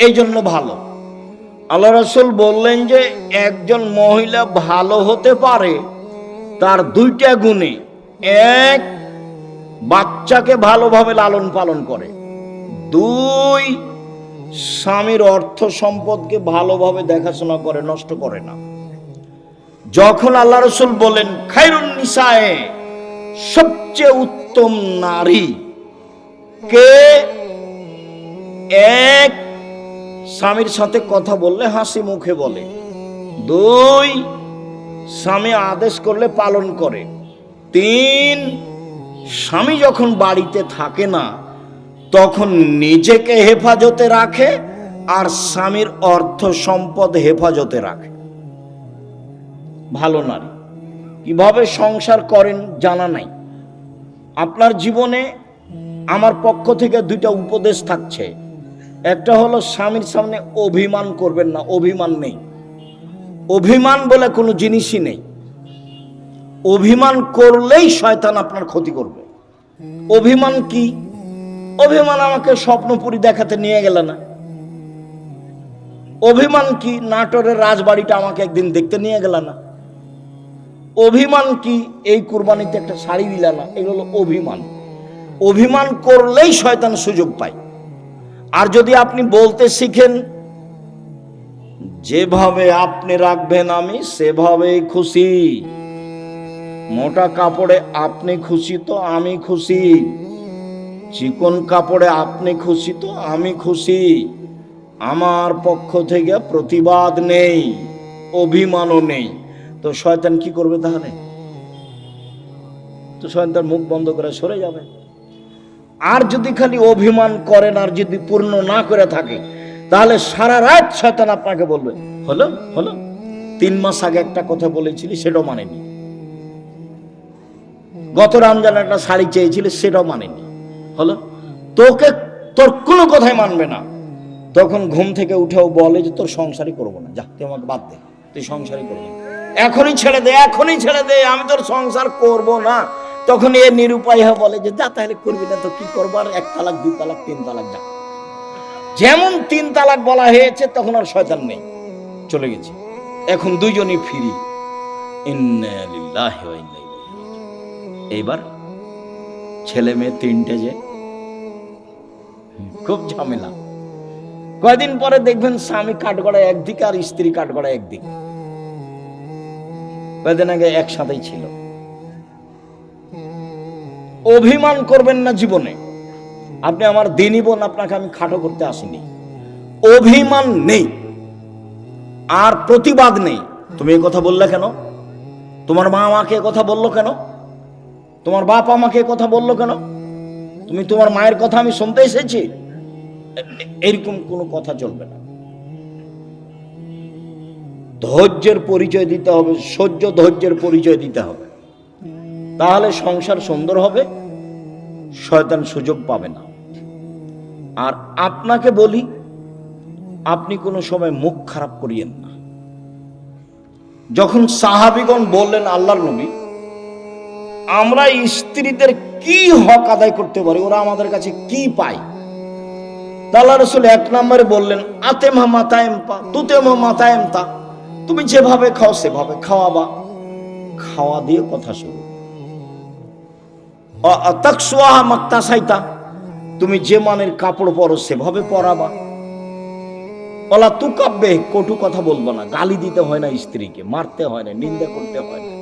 এই জন্য ভালো। আল্লাহ রাসূল বললেন যে একজন মহিলা ভালো হতে পারে তার দুইটা গুণে। এক, বাচ্চাকে ভালোভাবে লালন পালন করে। দুই, স্বামীর অর্থ সম্পদকে ভালোভাবে দেখাশোনা করে, নষ্ট করে না। যখন আল্লাহ রাসূল বলেন খায়রুন নিসায়ে, সবচেয়ে উত্তম নারী কে? এক, স্বামীর সাথে কথা বললে হাসি মুখে বলে। দুই, স্বামী আদেশ করলে পালন করে। তিন, স্বামী যখন বাড়িতে থাকে না তখন নিজেকে হেফাজতে রাখে আর স্বামীর অর্থ সম্পদ হেফাজতে রাখে। ভালো নারী কিভাবে সংসার করেন জানা নাই। আপনার জীবনে আমার পক্ষ থেকে দুইটা উপদেশ থাকছে। একটা হলো স্বামীর সামনে অভিমান করবেন না। অভিমান নেই, অভিমান বলে কোনো জিনিসই নেই। অভিমান করলেই শয়তান আপনার ক্ষতি করবে। অভিমান কি? অভিমান আমাকে স্বপ্নপুরী দেখাতে নিয়ে গেল না। অভিমান কি? নাটোরের রাজবাড়িটা আমাকে একদিন দেখতে নিয়ে গেল না। অভিমান কি? এই কুরবানিতে একটা শাড়ি দিল না। এগুলো অভিমান। অভিমান করলেই শয়তান সুযোগ পায়। আর যদি আপনি বলতে শিখেন যেভাবে আপনি রাখবেন আমি সেভাবেই খুশি, মোটা কাপড়ে আপনি খুশি তো আমি খুশি, চিকন কাপড়ে আপনি খুশি তো আমি খুশি, আমার পক্ষ থেকে প্রতিবাদ নেই, অভিমানও নেই, তো শয়তান কি করবে তাহলে? তো শয়তান মুখ বন্ধ করে সরে যাবে। আর যদি খালি অভিমান করেন আর যদি পূর্ণ না করে থাকে তাহলে সারা রাত শয়তান আপনাকে বলবে হলো হলো 3 মাস আগে একটা কথা বলেছিলি সেটাও মানেনি, গত রমজানে একটা শাড়ি চেয়েছিলি সেটাও মানেনি, হলো তোর কোনো কথাই মানবে না। তখন ঘুম থেকে উঠেও বলে যে তোর সংসারই করবো না, যা তুই আমাকে বাদ দে, তুই সংসারই করবি না, এখনই ছেড়ে দে, এখনই ছেড়ে দে, আমি তোর সংসার করব না। তখন এ নিরুপায় হয়ে বলে যে যা তাহলে করবি না তো কি করবো, আর 1 তালাক 2 তালাক 3 তালাক যা। যেমন 3 তালাক বলা হয়েছে তখন আর শয়তান নেই, চলে গেছে। এখন দুইজনই ফ্রি। ইন্না লিল্লাহি ওয়া ইন্না ইলাইহি রাজিউন। এইবার ছেলে মেয়ে 3টে, যে খুব ঝামেলা। কয়দিন পরে দেখবেন স্বামী কাঠগড়ায় একদিকে আর স্ত্রী কাঠগড়ায় একদিকে। কয়দিন আগে একসাথেই ছিল। অভিমান করবেন না জীবনে। আপনি আমার দিনী বোন, আপনাকে আমি খাটো করতে আসিনি। অভিমান নেই আর প্রতিবাদ নেই। তুমি এই কথা বললে কেন? তোমার মা আমাকে কথা বললো কেন? তোমার বাপ আমাকে কথা বললো কেন? তুমি তোমার মায়ের কথা আমি শুনতে এসেছি? এরকম কোনো কথা চলবে না। ধৈর্যের পরিচয় দিতে হবে, সহ্য ধৈর্যের পরিচয় দিতে হবে, তাহলে সংসার সুন্দর হবে, শয়তান সুযোগ পাবে না। আর আপনাকে বলি, আপনি কোনো সময় মুখ খারাপ করিয়েন না। যখন সাহাবীগণ বললেন আল্লাহর নবী আমরা স্ত্রীদের কি হক আদায় করতে পারি, ওরা আমাদের কাছে কি পায়, আল্লাহ রাসূল 1 নম্বরে বললেন আতেমা মাতায়েম পা তুতেমা মাতায়েম তা, তুমি যেভাবে খাও সেভাবে খাওয়াবা, খাওয়া দিয়ে কথা শুরু। তাকসুয়াহা মাক্তাসাইতা, তুমি যে মানের কাপড় পরো সেভাবে পরাবা। ওলা তুকাব্বে, কটু কথা বলবো না, গালি দিতে হয় না স্ত্রীকে, মারতে হয় না, নিন্দা করতে হয় না,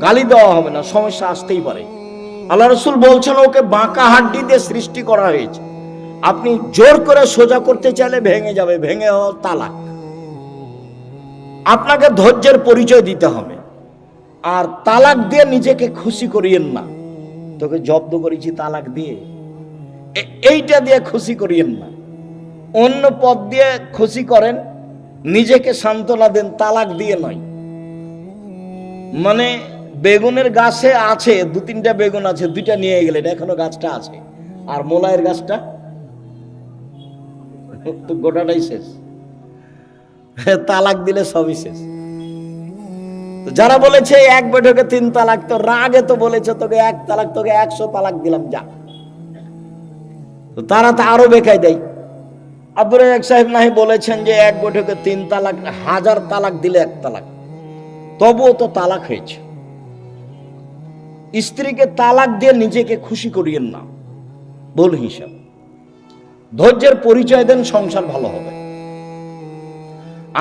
গালি দেওয়া হবে না, সমস্যা আসতেই পারে। আল্লাহ রাসূল বলছেন ওকে বাঁকা হাড্ডি দিয়ে সৃষ্টি করা হয়েছে, আপনি জোর করে সোজা করতে চাইলে ভেঙে যাবে, ভেঙে তালাক। আপনাকে ধৈর্যের পরিচয় দিতে হবে। আর তালাক দিয়ে নিজেকে খুশি করিয়েন না, তোকে জব্দ করেছি তালাক দিয়ে, এইটা দিয়ে খুশি করিয়েন না। অন্য পথ দিয়ে খুশি করেন, নিজেকে সান্ত্বনা দেন, তালাক দিয়ে নয়। মানে বেগুনের গাছে আছে 2-3টা বেগুন আছে, 2টা নিয়ে গেলেন, এখনো গাছটা আছে, আর মোলায়ের গাছটা তো গোটাটাই শেষ, তালাক দিলে সবই শেষ। তো যারা বলেছে 1 বৈঠকে 3 তালাক, তো রাগে তো বলেছে তোকে 1 তালাক, তোকে 100 তালাক দিলাম যা, তো তারা তো আরো বেকায় দেয়। আব্দুর রাজ্জাক সাহেব নাহি বলেছেন যে এক বৈঠকে 3 তালাক, 1000 তালাক দিলে 1 তালাক, তবুও তো তালাক হয়েছে। স্ত্রীকে তালাক দিয়ে নিজেকে খুশি করিয়েন না, ভুল হিসাব। ধৈর্যের পরিচয় দেন, সংসার ভালো হবে।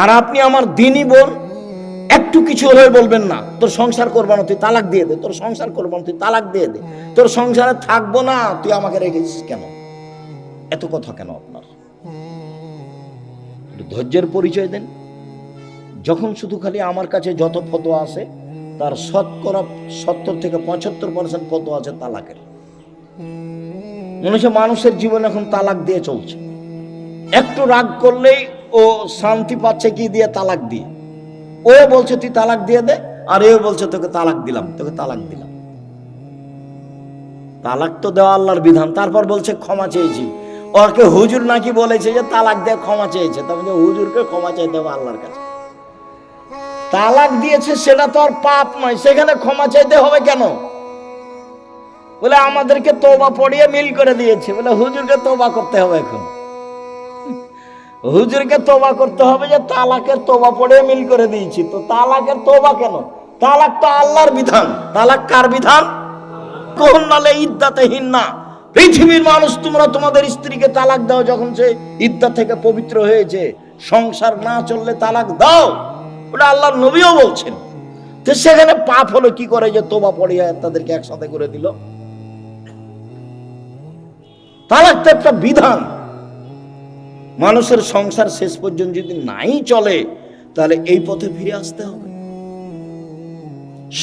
আর আপনি আমার দিনই বোন, একটু কিছু হলে বলবেন না তোর সংসার করবো না, তুই তালাক দিয়ে দে, তোর সংসার করবো না, তুই তালাক দিয়ে দে, তোর সংসারে থাকবো না, তুই আমাকে রেখেছিস কেন, এত কথা কেন আপনার? ধৈর্যের পরিচয় দেন। যখন শুধু খালি আমার কাছে যত ফতোয়া আছে তার 70 থেকে 75% ফতোয়া আছে তালাকের। মানুষের জীবন এখন তালাক দিয়ে চলছে। একটু রাগ করলেই ও শান্তি পাচ্ছে কি দিয়ে? তালাক দিয়ে। ও বলছে তুই তালাক দিয়ে দে, আর এও বলছে তোকে তালাক দিলাম, তোকে তালাক দিলাম। তালাক তো দেওয়া আল্লাহর বিধান, তারপর বলছে ক্ষমা চেয়েছি। ওকে হুজুর নাকি বলেছে যে তালাক দিয়ে ক্ষমা চেয়েছে, তার মানে হুজুরকে ক্ষমা চাইতে হবে আল্লাহর কাছে। তালাক দিয়েছে সেটা তো আর পাপ নয়, সেখানে ক্ষমা চাইতে হবে কেন? বলে আমাদেরকে তওবা পড়িয়ে মিল করে দিয়েছে, বলে হুজুরকে তওবা করতে হবে। এখন হুজুরকে তওবা করতে হবে যে তালাকের তওবা পড়িয়ে মিল করে দিয়েছি, তো তালাকের তওবা কেন? তালাক তো আল্লাহর বিধান। তালাক কার বিধান? কোন নালে ইদ্দাতেহীন না। পৃথিবীর মানুষ, তোমরা তোমাদের স্ত্রীকে তালাক দাও যখন সে ইদ্দাত থেকে পবিত্র হয়েছে। সংসার না চললে তালাক দাও, ওটা আল্লাহর নবীও বলছেন। তো সেখানে পাপ হলো কি করে যে তওবা পড়িয়ে তাদেরকে একসাথে করে দিল? তালাক তো একটা বিধান। মানুষের সংসার শেষ পর্যন্ত যদি নাই চলে, তাহলে এই পথে ফিরে আসতে হবে।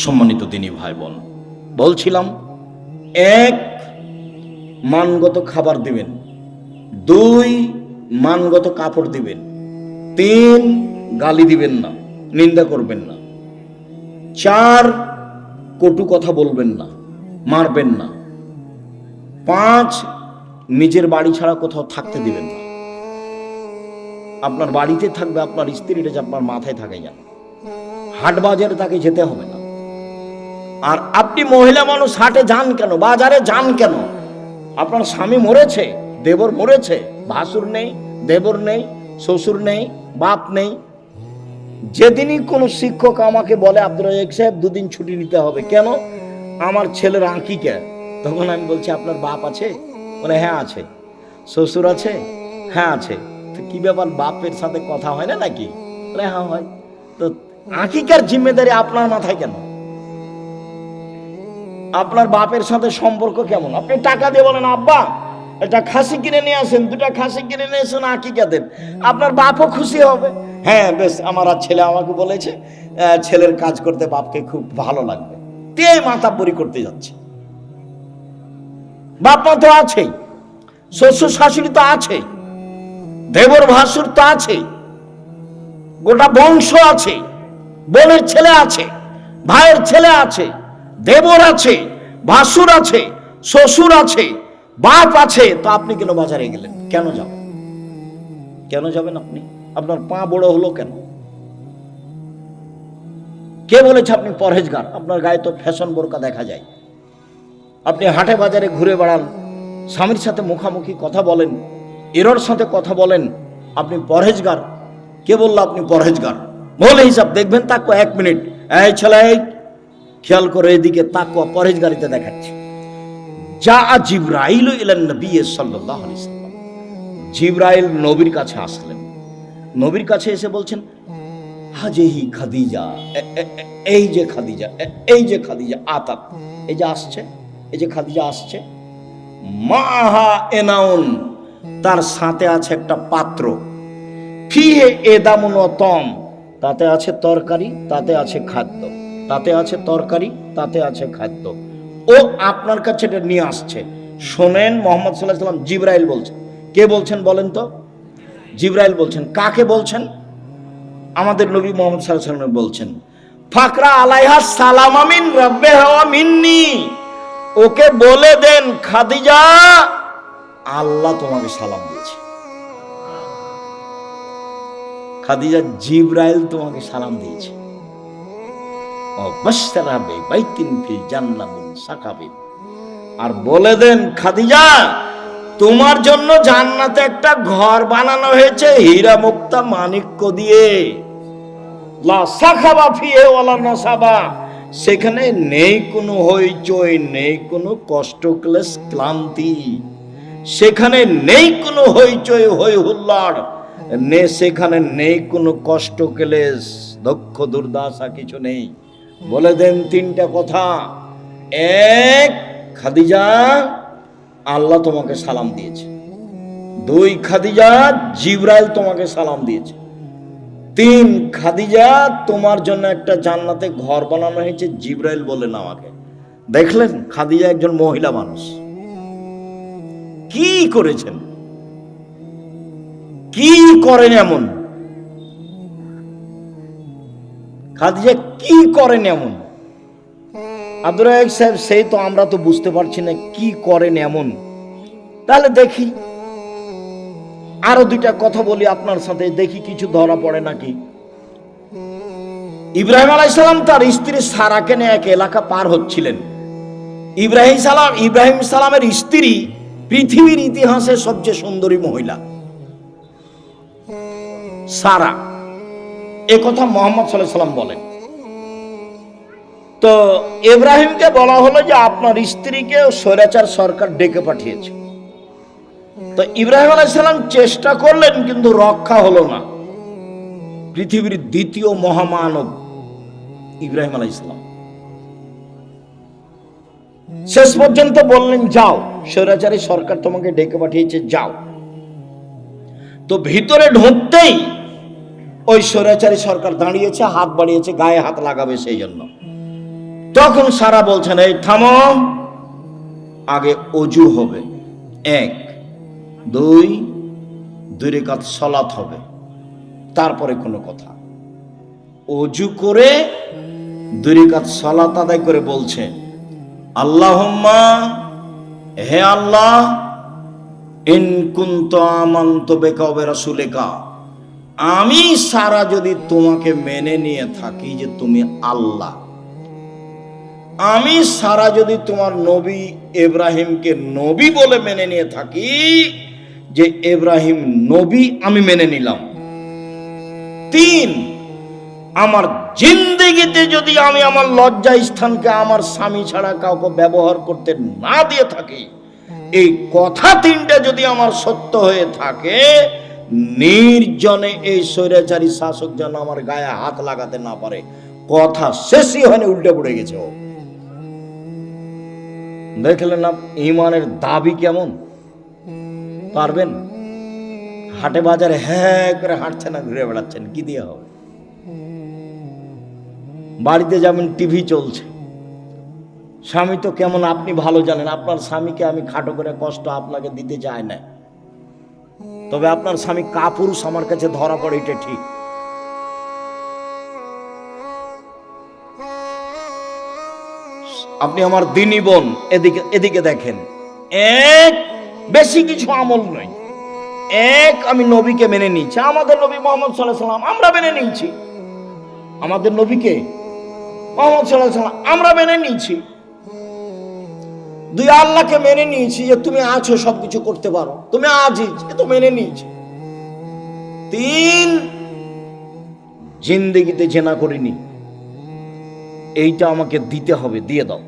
সম্মানিত দিনী ভাই বোন, বলছিলাম, 1, মানগত খাবার দিবেন, 2, মানগত কাপড় দিবেন, 3, গালি দিবেন না, নিন্দা করবেন না, 4, কটু কথা বলবেন না, মারবেন না, 5, নিজের বাড়ি ছাড়া কোথাও থাকতে দিবেন না। আপনার বাড়িতে থাকবে, আপনার স্ত্রীটা যে আপনার মাথায় থাকে যান, হাট বাজারে তাকে যেতে হবে না। আর আপনি মহিলা মানুষ হাটে যান কেন, বাজারে যান কেন? আপনার স্বামী মরেছে, দেবর মরেছে, ভাসুর নেই, দেবর নেই, শ্বশুর নেই, বাপ নেই। যেদিনই কোনো শিক্ষক আমাকে বলে আব্দুর রাজ্জাক সাহেব 2 দিন ছুটি নিতে হবে, কেন? আমার ছেলের আঁকিকা, তখন আমি বলছি আপনার বাপ আছে? বলে হ্যাঁ আছে। শ্বশুর আছে? হ্যাঁ আছে। তো কি ব্যাপার, বাপের সাথে কথা হয় না নাকি? বলে হ্যাঁ হয়। তো আঁকিকার জিম্মেদারি আপনার মাথায় কেন? আপনার বাপের সাথে সম্পর্ক কেমন? আপনি টাকা দিয়ে বলেন আব্বা একটা খাসি কিনে নিয়ে আসেন, 2টা খাসি কিনে নিয়ে এসেন, আঁকিকা দেন, আপনার বাপও খুশি হবে। হ্যাঁ বেশ, আমার আর ছেলে আমাকে বলেছে ছেলের কাজ করতে বাপকে খুব ভালো লাগবে, তে মাতাব্বরি করতে যাচ্ছে। বাপ মা তো আছেই, শ্বশুর শাশুড়ি তো আছে, দেবর ভাসুর তো আছে, গোটা বংশ আছে, বোনের ছেলে আছে, ভাইয়ের ছেলে আছে, দেবর আছে, ভাসুর আছে, শ্বশুর আছে, বাপ আছে। তো আপনি কেন বাজারে গেলেন? কেন যাবেন? কেন যাবেন আপনি? আপনার পা বড় হলো কেন? কে বলেছে আপনি পরহেজগার? আপনার গায়ে তো ফ্যাশন বোরকা দেখা যায়। আপনি হাটে বাজারে ঘুরে বেড়ান, স্বামীর সাথে মুখামুখি কথা বলেন, এরর সাথে কথা বলেন, আপনি পরহেজগার? কে বললো আপনি পরহেজগার? বলে হিসাব দেখবেন, তাকো 1 মিনিট, এই ছেলে খেয়াল করে এদিকে তাকো, পরহেজগারিতে দেখাচ্ছে। যা জিবরাইল ইলান নবী সাল্লাল্লাহু আলাইহি সাল্লাম, জিবরাইল নবীর কাছে আসলেন। নবীর কাছে এসে বলছেন হাজেহি খাদিজা, এই যে খাদিজা, এই যে খাদিজা আতাত, এই যে আসছে, এই যে খাদিজা আসছে, মাহা এনাউন, তার সাথে আছে একটা পাত্র, ফিহে এদামুন ওয়া তম, তাতে আছে তরকারি, তাতে আছে খাদ্য, তাতে আছে তরকারি, তাতে আছে খাদ্য। ও আপনার কাছে এটা নিয়ে আসছে। শোনেন, মুহাম্মদ সাল্লাল্লাহু আলাইহি ওয়াসাল্লাম জিবরাইল বলছেন। কে বলছেন বলেন তো? জিবরাইল বলছেন। কাকে বলছেন? আমাদের নবী মুহাম্মদ সাল্লাল্লাহু আলাইহি ওয়াসাল্লাম বলছেন, ফাকরা আলাইহা সালামা মিন রাব্বিহা ওয়া মিন্নি, ওকে বলে দেন খাদিজা আল্লাহ তোমাকে সালাম দিয়েছে। খাদিজা, জিবরাইল তোমাকে সালাম দিয়েছে। আর বলে দেন খাদিজা তোমার জন্য জান্নাতে একটা ঘর বানানো হয়েছে হীরা মুক্তা মাণিক্য দিয়ে, লা সাখাবা ফিহে ওয়ালা নাসাবা, সেখানে নেই কোনো হইচই, নেই কোনো কষ্ট ক্লেশ ক্লান্তি, সেখানে নেই কোনো হইচই হই হুল্লাড়, সেখানে নেই কোনো কষ্ট ক্লেশ দুঃখ দুর্দশা, কিছু নেই। বলে দেন তিনটা কথা। এক, খাদিজা আল্লাহ তোমাকে সালাম দিয়েছে। দুই, খাদিজা জিবরাইল তোমাকে সালাম দিয়েছে। তিন, খাদিজা তোমার জন্য একটা জান্নাতে ঘর বানানো হয়েছে, জিবরাইল বলেন আমাকে। দেখলেন খাদিজা একজন মহিলা মানুষ, কি করেছেন, কি করেন এমন, খাদিজা কি করেন এমন? আব্দুর রাজ্জাক সাহেব সেই তো আমরা তো বুঝতে পারছি না কি করেন এমন। তাহলে দেখি আরো দুইটা কথা বলি আপনার সাথে, দেখি কিছু ধরা পড়ে নাকি। ইব্রাহিম আলাইহিস সালাম তার স্ত্রী সারাকে নিয়ে এক এলাকা পার হচ্ছিলেন। ইব্রাহিম সালামের স্ত্রী পৃথিবীর ইতিহাসে সবচেয়ে সুন্দরী মহিলা সারা, এ কথা মুহাম্মদ সাল্লাল্লাহু আলাইহি ওয়াসাল্লাম বলেন। তো ইব্রাহিমকে বলা হলো যে আপনার স্ত্রীকে স্বৈরাচার সরকার ডেকে পাঠিয়েছে। তো ইব্রাহিম আলাইহিস সালাম চেষ্টা করলেন কিন্তু রক্ষা হলো না। পৃথিবীর দ্বিতীয় মহামানব ইব্রাহিম আলাইহিস সালাম শেষ পর্যন্ত বললেন যাও, স্বৈরাচারী সরকার তোমাকে ডেকে পাঠিয়েছে, যাও। তো ভিতরে ঢুকতেই ওই স্বৈরাচারী সরকার দাঁড়িয়েছে, হাত বাড়িয়েছে, গায়ে হাত লাগাবে সেই জন্য। তখন সারা বলছেন এই থামো, আগে অজু হবে, এক, দুই রাকাত সালাত হবে, তারপরে কোনো কথা। অজু করে 2 রাকাত সালাত আদায় করে বলছে আল্লাহুম্মা, হে আল্লাহ, ইন কুনতু আমানতু বিকা ওয়া বিরাসূলিকা, আমি সারা যদি তোমাকে মেনে নিয়ে থাকি যে তুমি আল্লাহ, আমি সারা যদি তোমার নবী ইব্রাহিমকে নবী বলে মেনে নিয়ে থাকি, যে ইব্রাহিম নবী আমি মেনে নিলাম। 3, আমার জিন্দেগিতে যদি আমি আমার লজ্জা স্থানকে আমার স্বামী ছাড়া কাউকে ব্যবহার করতে না দিয়ে থাকি, এই কথা 3টা যদি আমার সত্য হয়ে থাকে, নির্জনে এই স্বৈরাচারী শাসক যেন আমার গায়ে হাত লাগাতে না পারে। কথা শেষই হয়নি, উল্টে পড়ে গেছে ও। দেখলেন না ঈমানের দাবি কেমন? পারবেন? হাটে বাজারে হ্যাঁ করে হাঁটছেন না, ঘুরে বেড়াচ্ছেন, কি দিয়ে হবে? বাড়িতে যাবেন, টিভি চলছে, স্বামী তো কেমন আপনি ভালো জানেন। আপনার স্বামীকে আমি খাটো করে কষ্ট আপনাকে দিতে চাই না, তবে আপনার স্বামী কাপুরুষ আমার কাছে ধরা পড়ে, এটা ঠিক। আপনি আমার দিনী বোন, এদিকে দেখেন, এক, বেশি কিছু আমল নয়, এক, আমি নবীকে মেনে নিয়েছি, আমাদের নবী মুহাম্মদ সাল্লাল্লাহু আলাইহি ওয়াসাল্লাম আমরা মেনে নিয়েছি, আমাদের নবীকে মুহাম্মদ সাল্লাল্লাহু আলাইহি ওয়াসাল্লাম আমরা মেনে নিয়েছি। 2, আল্লাহকে মেনে নিয়েছি যে তুমি আছো, সবকিছু করতে পারো, তুমি আজিজ, এ তো মেনে নিয়েছি। 3, জিন্দেগিতে জেনা করিনি, এইটা আমাকে দিতে হবে, দিয়ে দাও।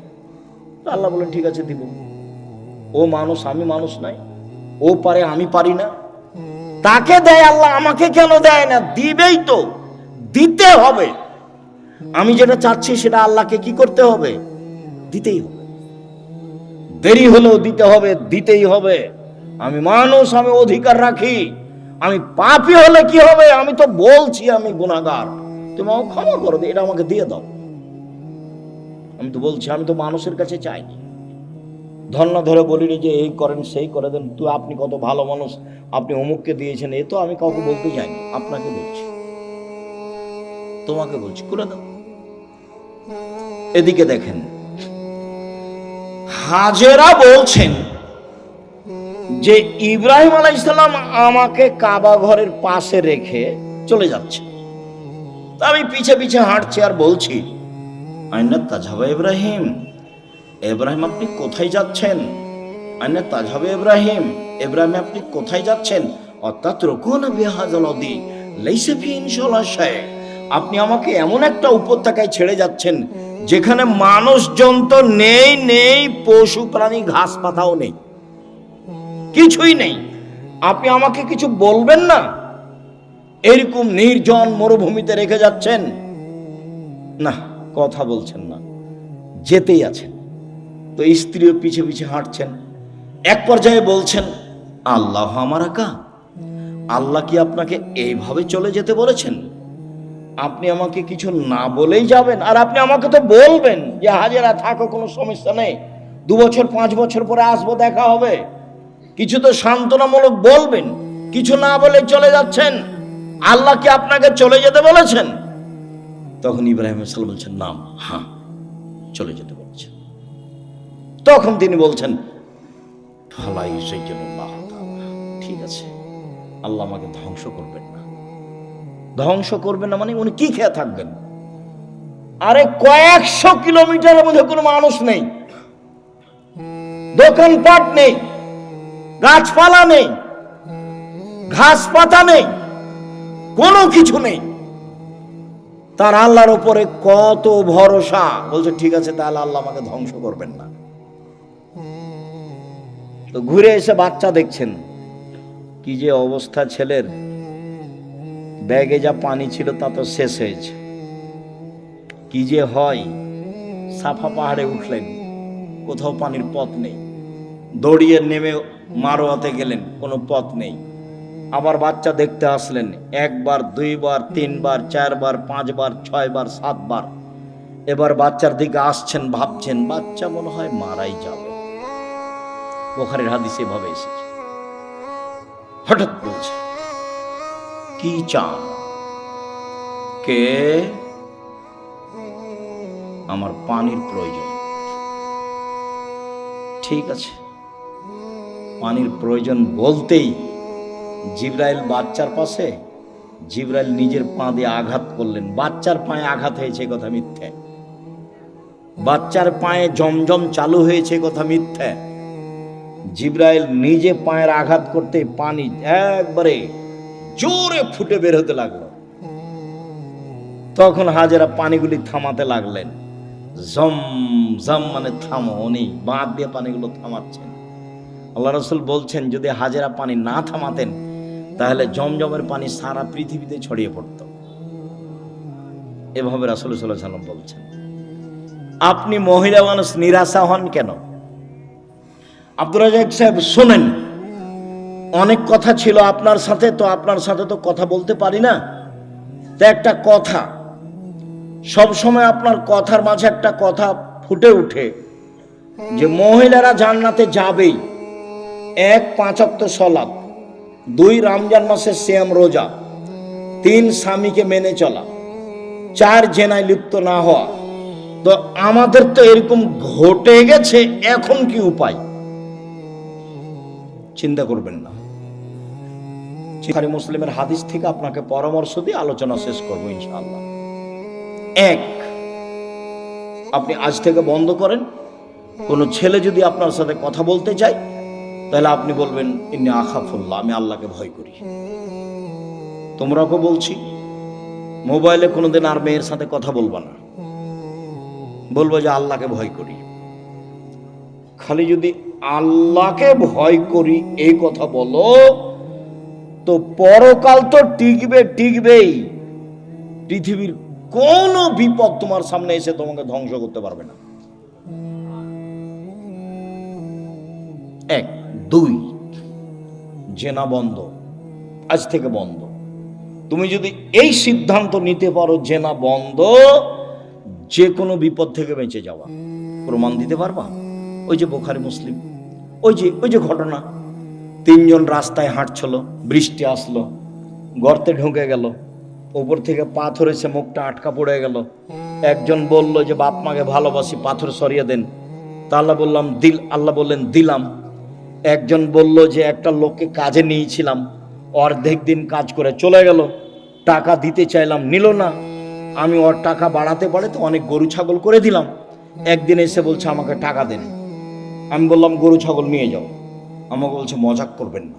আল্লাহ বলেন ঠিক আছে দিব। ও মানুষ, আমি মানুষ নাই, ও পারে আমি পারি না, তাকে দেয় আল্লাহ, আমাকে কেন দেয় না? দিবেই তো, দিতে হবে। আমি যেটা চাচ্ছি সেটা আল্লাহকে কি করতে হবে? দিতেই হবে, দেরি হলেও দিতে হবে, দিতেই হবে। আমি মানুষ, আমি অধিকার রাখি। আমি পাপী হলে কি হবে? আমি তো বলছি আমি গুনাহগার, তুমি আমাকে ক্ষমা করো, এটা আমাকে দিয়ে দাও। আমি তো বলছি, আমি তো মানুষের কাছে চাইনি, ধর্ণা ধরে বলিনি যে এই করেন সেই করে দেন, তুই আপনি কত ভালো মানুষ, আপনি অমুককে দিয়েছেন, এ তো আমি কাউকে বলতে চাইনি, আপনাকে বলছি, তোমাকে বলছি, করে দাও। এদিকে দেখেন, হাজেরা বলছেন যে ইব্রাহিম আলাইহিস সালাম আমাকে কাবা ঘরের পাশে রেখে চলে যাচ্ছে, আমি পিছে পিছে হাঁটছি আর বলছি আইনা তাজাবা ইব্রাহিম, ইব্রাহিম আপনি কোথায় যাচ্ছেন? আইনা তাজহাবে ইব্রাহিম, ইব্রাহিম আপনি কোথায় যাচ্ছেন? অর্থাৎ রকুন বিহাযাল আদি লাইসা ফি ইনশাআল্লাহ শাই, আপনি আমাকে এমন একটা উপত্যকায় ছেড়ে যাচ্ছেন যেখানে মানুষজন তো নেই, নেই পশু প্রাণী ঘাস পাতাও নেই, কিছুই নেই। আপনি আমাকে কিছু বলবেন না? এরকম নির্জন মরুভূমিতে রেখে যাচ্ছেন, না কথা বলছেন না, যেতেই আছেন। তো স্ত্রীও পিছে পিছে হাঁটছেন। এক পর্যায়ে বলছেন, আল্লাহ আমারা কা, আল্লাহ কি আপনাকে এইভাবে চলে যেতে বলেছেন? আপনি আমাকে কিছু না বলেই যাবেন? আর আপনি আমাকে তো বলবেন যে হাজেরা থাকো, কোনো সমস্যা নেই, 2 বছর 5 বছর পরে আসবো, দেখা হবে, কিছু তো সান্ত্বনামূলক বলবেন। কিছু না বলে চলে যাচ্ছেন, আল্লাহ কি আপনাকে চলে যেতে বলেছেন? তখন ইব্রাহিম আলাইহিস সালাম বলছেন, নাম, হ্যাঁ চলে যেতে বলছেন। তখন তিনি বলছেন, ফালাই সাইয়্যিদুল্লাহ, ঠিক আছে, আল্লাহ আমাকে ধ্বংস করবেন না। ধ্বংস করবেন না মানে উনি কি খেয়ে থাকবেন? আরে কয়েকশো কিলোমিটারের মধ্যে কোনো মানুষ নেই, দোকানপাট নেই, গাছপালা নেই, ঘাস পাতা নেই, কোনো কিছু নেই। তার আল্লাহর উপরে কত ভরসা। বলছে ঠিক আছে, তাহলে আল্লাহ আমাকে ধ্বংস করবেন না। তো ঘুরে এসে বাচ্চা দেখছেন, কি যে অবস্থা ছেলের, ব্যাগে যা পানি ছিল তা তো শেষ হয়েছে। কি যে হয়, সাফা পাহাড়ে উঠলেন, কোথাও পানির পথ নেই, দৌড়িয়ে নেমে মারোয়াতে গেলেন, কোনো পথ নেই। আবার বাচ্চা দেখতে আসলেন, 1 বার 2 বার 3 বার 4 বার 5 বার 6 বার 7 বার। এবার বাচ্চার দিকে আসছেন, ভাবছেন বাচ্চা মনে হয় মারাই যাবে। বুখারীর হাদিসে এভাবে এসেছে। হঠাৎ বলছে, কি চান? কে? আমার পানির প্রয়োজন। ঠিক আছে, পানির প্রয়োজন বলতেই জিবরাইল বাচ্চার পাশে, জিবরাইল নিজের পা দিয়ে আঘাত করলেন। বাচ্চার পায়ে আঘাত হয়েছে কথা মিথ্যে, বাচ্চার পায়ে জমজম চালু হয়েছে কথা মিথ্যে। জিবরাইল নিজে পায়ের আঘাত করতে পানি একবারে জোরে ফুটে বের হতে লাগলো। তখন হাজেরা পানিগুলি থামাতে লাগলেন। জম জম মানে থামো, উনি বাঁধ দিয়ে পানিগুলো থামাচ্ছেন। আল্লাহ রাসূল বলছেন, যদি হাজেরা পানি না থামাতেন তাহলে জমজমের পানি সারা পৃথিবীতে ছড়িয়ে পড়ত। এভাবে রাসূল সাল্লাল্লাহু আলাইহি ওয়াসাল্লাম বলছেন। আপনি মহিলা মানুষ নিরাশা হন কেন? আব্দুর রাজ্জাক সাহেব শোনেন, অনেক কথা ছিল আপনার সাথে, তো আপনার সাথে তো কথা বলতে পারি না। তো একটা কথা, সব সময় আপনার কথার মাঝে একটা কথা ফুটে ওঠে যে মহিলারা জান্নাতে যাবেই। 1 5 ওয়াক্ত সালাত, 2 রমজান মাসের সিয়াম রোজা, 3 স্বামীকে মেনে চলা, 4 জেনায় লিপ্ত না হওয়া। তো আমাদের তো এরকম ঘটে গেছে, এখন কি উপায়? চিন্তা করবেন না, বুখারী মুসলিমের হাদিস থেকে আপনাকে পরামর্শ দিয়ে আলোচনা শেষ করবো ইনশাআল্লাহ। 1, আপনি আজ থেকে বন্ধ করেন, কোনো ছেলে যদি আপনার সাথে কথা বলতে চায় তাহলে আপনি বলবেন ইন্নী আখাফুল্লাহ, আমি আল্লাহকে ভয় করি। তোমরাকে বলছি, মোবাইলে কোনোদিন আর মেয়ের সাথে কথা বলবা না, বলবো যে আল্লাহকে ভয় করি। খালি যদি আল্লাহকে ভয় করি এই কথা বলো, তো পরকাল তো টিকবেই। পৃথিবীর কোন বিপদ তোমার সামনে এসে তোমাকে ধ্বংস করতে পারবে না। 1, 2, জেনা বন্ধ, আজ থেকে বন্ধ। তুমি যদি এই সিদ্ধান্ত নিতে পারো জেনা বন্ধ, যে কোনো বিপদ থেকে বেঁচে যাওয়া। প্রমাণ দিতে পারবা? ওই যে বুখারী মুসলিম, ওই যে ঘটনা, 3 জন রাস্তায় হাঁটছিল, বৃষ্টি আসলো, গর্তে ঢুকে গেল, উপর থেকে পাথর এসে মুখটা আটকা পড়ে গেল। একজন বলল যে বাপ মাকে ভালোবাসি, পাথর সরিয়ে দেন। তা আল্লাহ বললেন দিলাম। একজন বলল যে একটা লোককে কাজে নিয়েছিলাম, অর্ধেক দিন কাজ করে চলে গেল, টাকা দিতে চাইলাম, নিল না। আমি ওর টাকা বাড়াতে তো অনেক গরু ছাগল করে দিলাম। একদিন এসে বলছে আমাকে টাকা দেন। আমি বললাম গরু ছাগল নিয়ে যাও। আমাকে বলছে মজাক করবেন না।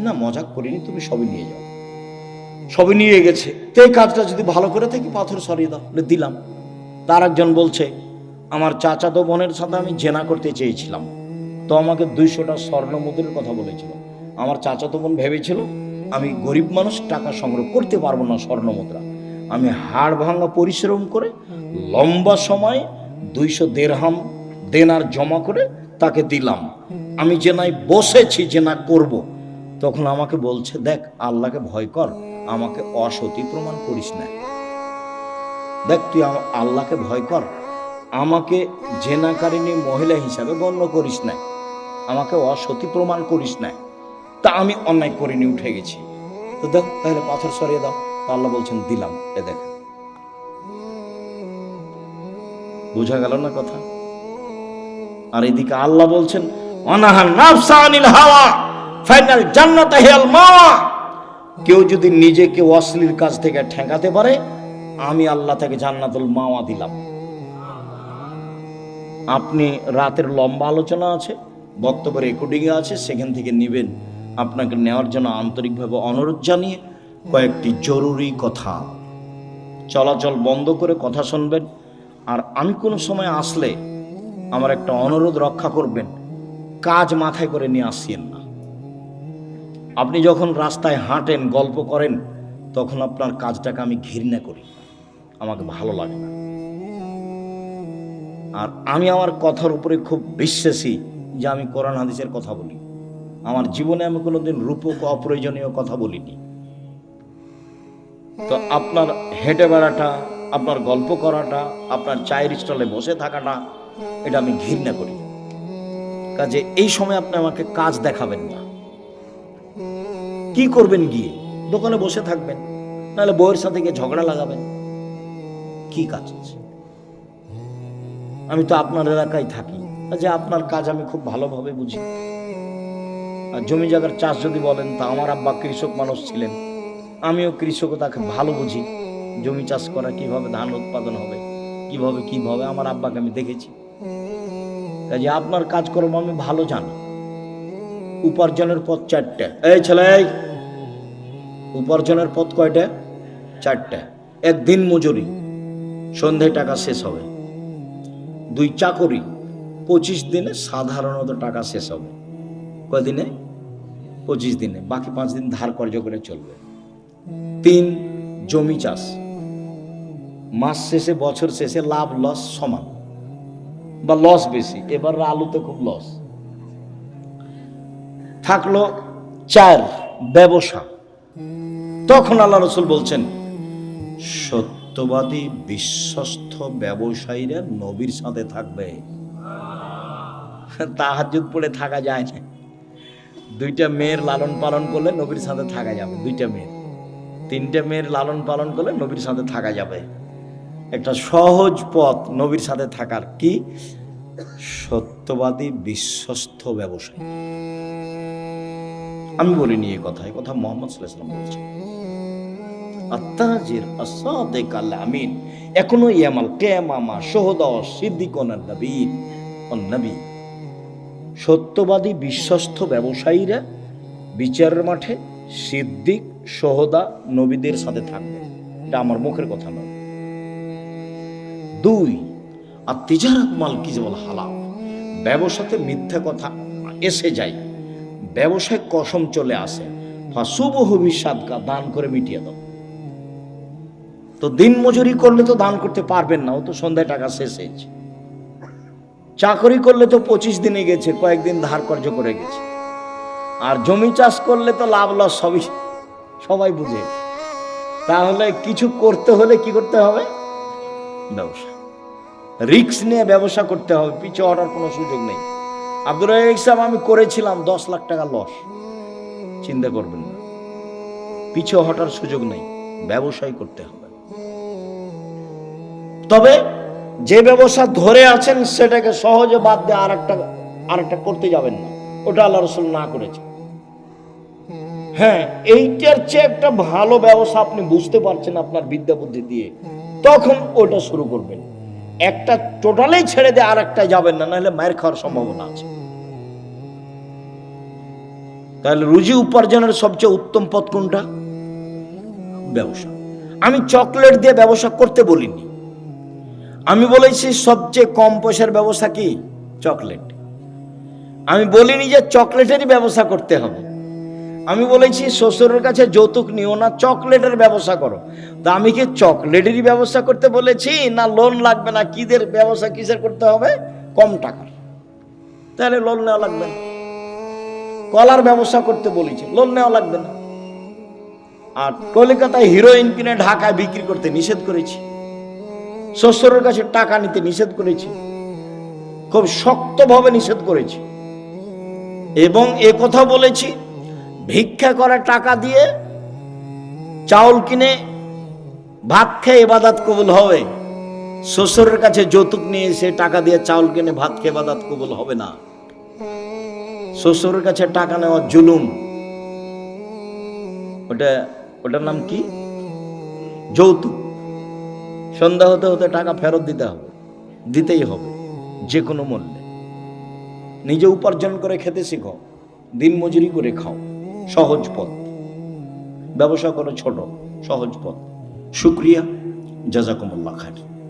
না মজাক করিনি, তুমি সবই নিয়ে যাও। সবই নিয়ে গেছে। তো এই কাজটা যদি ভালো করে থাকি পাথর সরিয়ে দাও, দিলাম। তার একজন বলছে আমার চাচাতো বোনের সাথে আমি জেনা করতে চেয়েছিলাম, তো আমাকে 200টা স্বর্ণ মুদ্রার কথা বলেছিল। আমার চাচাতো বোন ভেবেছিল আমি গরিব মানুষ, টাকা সংগ্রহ করতে পারবো না স্বর্ণ মুদ্রা। আমি হাড় ভাঙা পরিশ্রম করে লম্বা সময় 200 দিরহাম দেনার জমা করে তাকে দিলাম। আমি জেনায় বসেছি, জেনা করব। তখন আমাকে বলছে দেখ আল্লাহকে ভয় কর, আমাকে অসতী প্রমাণ করিস না। দেখ তুই আল্লাহকে ভয় কর, আমাকে জেনাকারিনী মহিলা হিসাবে গণ্য করিস না, আমাকে অসতী প্রমাণ করিস না। তা আমি অন্যায় করিনি, উঠে গেছি। তো দেখ তাহলে পাথর সরিয়ে দাও। তা আল্লাহ বলছেন দিলাম। এ দেখ, বোঝা গেল না কথা? আর এদিকে আল্লাহ বলছেন অনাহান নাফসা আনিল হাওয়া ফাইনাল জান্নাতা হিয়াল মাওয়া। কেউ যদি নিজেকে অশ্লীল কাজ থেকে ঠেকাতে পারে, আমি আল্লাহ তাকে জান্নাতুল মাওয়া দিলাম। আপনি রাতের লম্বা আলোচনা আছে, বক্তব্য রেকর্ডিংয়ে আছে, সেখান থেকে নেবেন। আপনাকে নেওয়ার জন্য আন্তরিকভাবে অনুরোধ জানিয়ে কয়েকটি জরুরি কথা, চলাচল বন্ধ করে কথা শুনবেন। আর আমি কোনো সময় আসলে আমার একটা অনুরোধ রক্ষা করবেন, কাজ মাথায় করে নিয়ে আসিয়েন না। আপনি যখন রাস্তায় হাঁটেন, গল্প করেন, তখন আপনার কাজটাকে আমি ঘৃণা করি, আমাকে ভালো লাগে না। আর আমি আমার কথার উপরে খুব বিশ্বাসী যে আমি কোরআন হাদিসের কথা বলি। আমার জীবনে আমি কোনোদিন রূপক অপ্রয়োজনীয় কথা বলিনি। তো আপনার হেঁটে বেড়াটা, আপনার গল্প করাটা, আপনার চায়ের স্টলে বসে থাকাটা, এটা আমি ঘৃণা করি। কাজে এই সময় আপনি আমাকে কাজ দেখাবেন না। কি করবেন গিয়ে? দোকানে বসে থাকবেন, নাহলে বউয়ের সাথে গিয়ে ঝগড়া লাগাবেন। কি কাজ আছে? আমি তো আপনার এলাকায় থাকি, যে আপনার কাজ আমি খুব ভালোভাবে বুঝি। আর জমি জায়গার চাষ যদি বলেন, তা আমার আব্বা কৃষক মানুষ ছিলেন, আমিও কৃষকতাকে ভালো বুঝি। জমি চাষ করা, কিভাবে ধান উৎপাদন হবে, কিভাবে আমার আব্বাকে আমি দেখেছি। কাজে আপনার কাজকর্ম আমি ভালো জানি। উপার্জনের পথ 4টা। এই ছেলে, উপার্জনের পথ কয়টা? 4টা। 1 দিন মজুরি, সন্ধ্যায় টাকা শেষ হবে। 2 চাকরি, 25 দিনে সাধারণত টাকা শেষ হবে। কয়দিনে? 25 দিনে। বাকি 5 দিন ধার কর্জ করে চলবে। 3 জমি চাষ, মাস শেষে বছর শেষে লাভ লস সমান বা লস বেশি। এবার আলুতে খুব লস থাকলো। 4 ব্যবসা। তখন আল্লাহ রাসূল বলছেন সত্যবাদী বিশ্বস্ত ব্যবসায়ীরা নবীর সাথে থাকবে। তাহাজ্জুদ পড়ে থাকা যায় না। 2টা মেয়ের লালন পালন করলে নবীর সাথে থাকা যাবে। 2টা মেয়ের, 3টে মেয়ের লালন পালন করলে নবীর সাথে থাকা যাবে। একটা সহজ পথ নবীর সাথে থাকার, কি? সত্যবাদী বিশ্বস্ত ব্যবসায়ী। আমি বলিনি এই কথা, এই কথা মুহাম্মদ সাল্লাল্লাহু আলাইহি ওয়াসাল্লাম বলছেন। আত-তাজির আস-সাদিক আল-আমিন এখনো ইয়ামাল কিয়ামা শুহাদা সিদ্দিকুন আন-নবীন অন-নবী। সত্যবাদী বিশ্বস্ত ব্যবসায়ীরা বিচারের মাঠে সিদ্দিক, শুহাদা, নবীদের সাথে থাকবে। এটা আমার মুখের কথা নয়। 2 আর তিজারাত মাল কিজবাল হালাল। ব্যবসাতে মিথ্যা কথা এসে যায়, ব্যবসায় কসম চলে আসে। ফাসুবহু বিসাদকা, দান করে মিটিয়ে দাও। তো দিন মজুরি করলে তো দান করতে পারবেন না, ও তো সন্ধ্যায় টাকা শেষ হয়েছে। চাকরি করলে তো 25 দিনে গেছে, কয়েকদিন ধার কর্জ করে গেছে। আর জমি চাষ করলে তো লাভ লস সবাই বুঝে। তাহলে কিছু করতে হলে কি করতে হবে? ব্যবসা। রিস্ক নিয়ে ব্যবসা করতে হবে, পিছু হটার কোনো সুযোগ নেই। আব্দুর রাজ্জাক সাহেব, আমি করেছিলাম 10 লাখ টাকা লস, চিন্তা করবেন না, পিছু হটার সুযোগ নেই, ব্যবসায় করতে হবে। তবে যে ব্যবসা ধরে আছেন সেটাকে সহজে বাদ দিয়ে আরেকটা করতে যাবেন না, ওটা আল্লাহ রাসূল না করেছে। হ্যাঁ, এইটার চেয়ে একটা ভালো ব্যবসা আপনি বুঝতে পারছেন আপনার বিদ্যা বুদ্ধি দিয়ে, তখন ওটা শুরু করবেন। একটা টোটালি ছেড়ে দিয়ে আর একটা যাবেন না, নাহলে মায়ের খাওয়ার সম্ভাবনা আছে। তাহলে রুজি উপার্জনের সবচেয়ে উত্তম পথ কোনটা? ব্যবসা। আমি চকলেট দিয়ে ব্যবসা করতে বলিনি, আমি বলেছি সবচেয়ে কম পয়সার ব্যবসা কি? চকলেট। আমি বলিনি যে চকলেটেরই ব্যবসা করতে হবে। আমি বলেছি শ্বশুরের কাছে যৌতুক নিও না, চকলেটের ব্যবসা করো। তা আমি কি চকলেটেরই ব্যবসা করতে বলেছি, না লোন লাগবে না কিদের ব্যবসা কিসের করতে হবে? কম টাকার। তাহলে লোন নেওয়া লাগবে না। কলার ব্যবসা করতে বলেছি, লোন নেওয়া লাগবে না। আর কলকাতায় হিরোইন কিনে ঢাকায় বিক্রি করতে নিষেধ করেছি, শ্বশুরের কাছে টাকা নিতে নিষেধ করেছি, খুব শক্তভাবে নিষেধ করেছি। এবং এ কথা বলেছি, ভিক্ষা করে টাকা দিয়ে চাউল কিনে ভাত খেয়ে ইবাদত কবুল হবে, শ্বশুরের কাছে যৌতুক নিয়ে এসে টাকা দিয়ে চাউল কিনে ভাত খেয়ে ইবাদত কবুল হবে না। শ্বশুরের কাছে টাকা নেওয়া জুলুম। ওটার নাম কি? যৌতুক। সন্ধ্যা হতে হতে টাকা ফেরত দিতে হবে, দিতেই হবে যে কোনো মূল্যে। নিজে উপার্জন করে খেতে শিখো, দিন মজুরি করে খাও, সহজ পথ। ব্যবসা করো ছোট, সহজ পথ। শুকরিয়া, জাযাকুমুল্লাহ খাইর।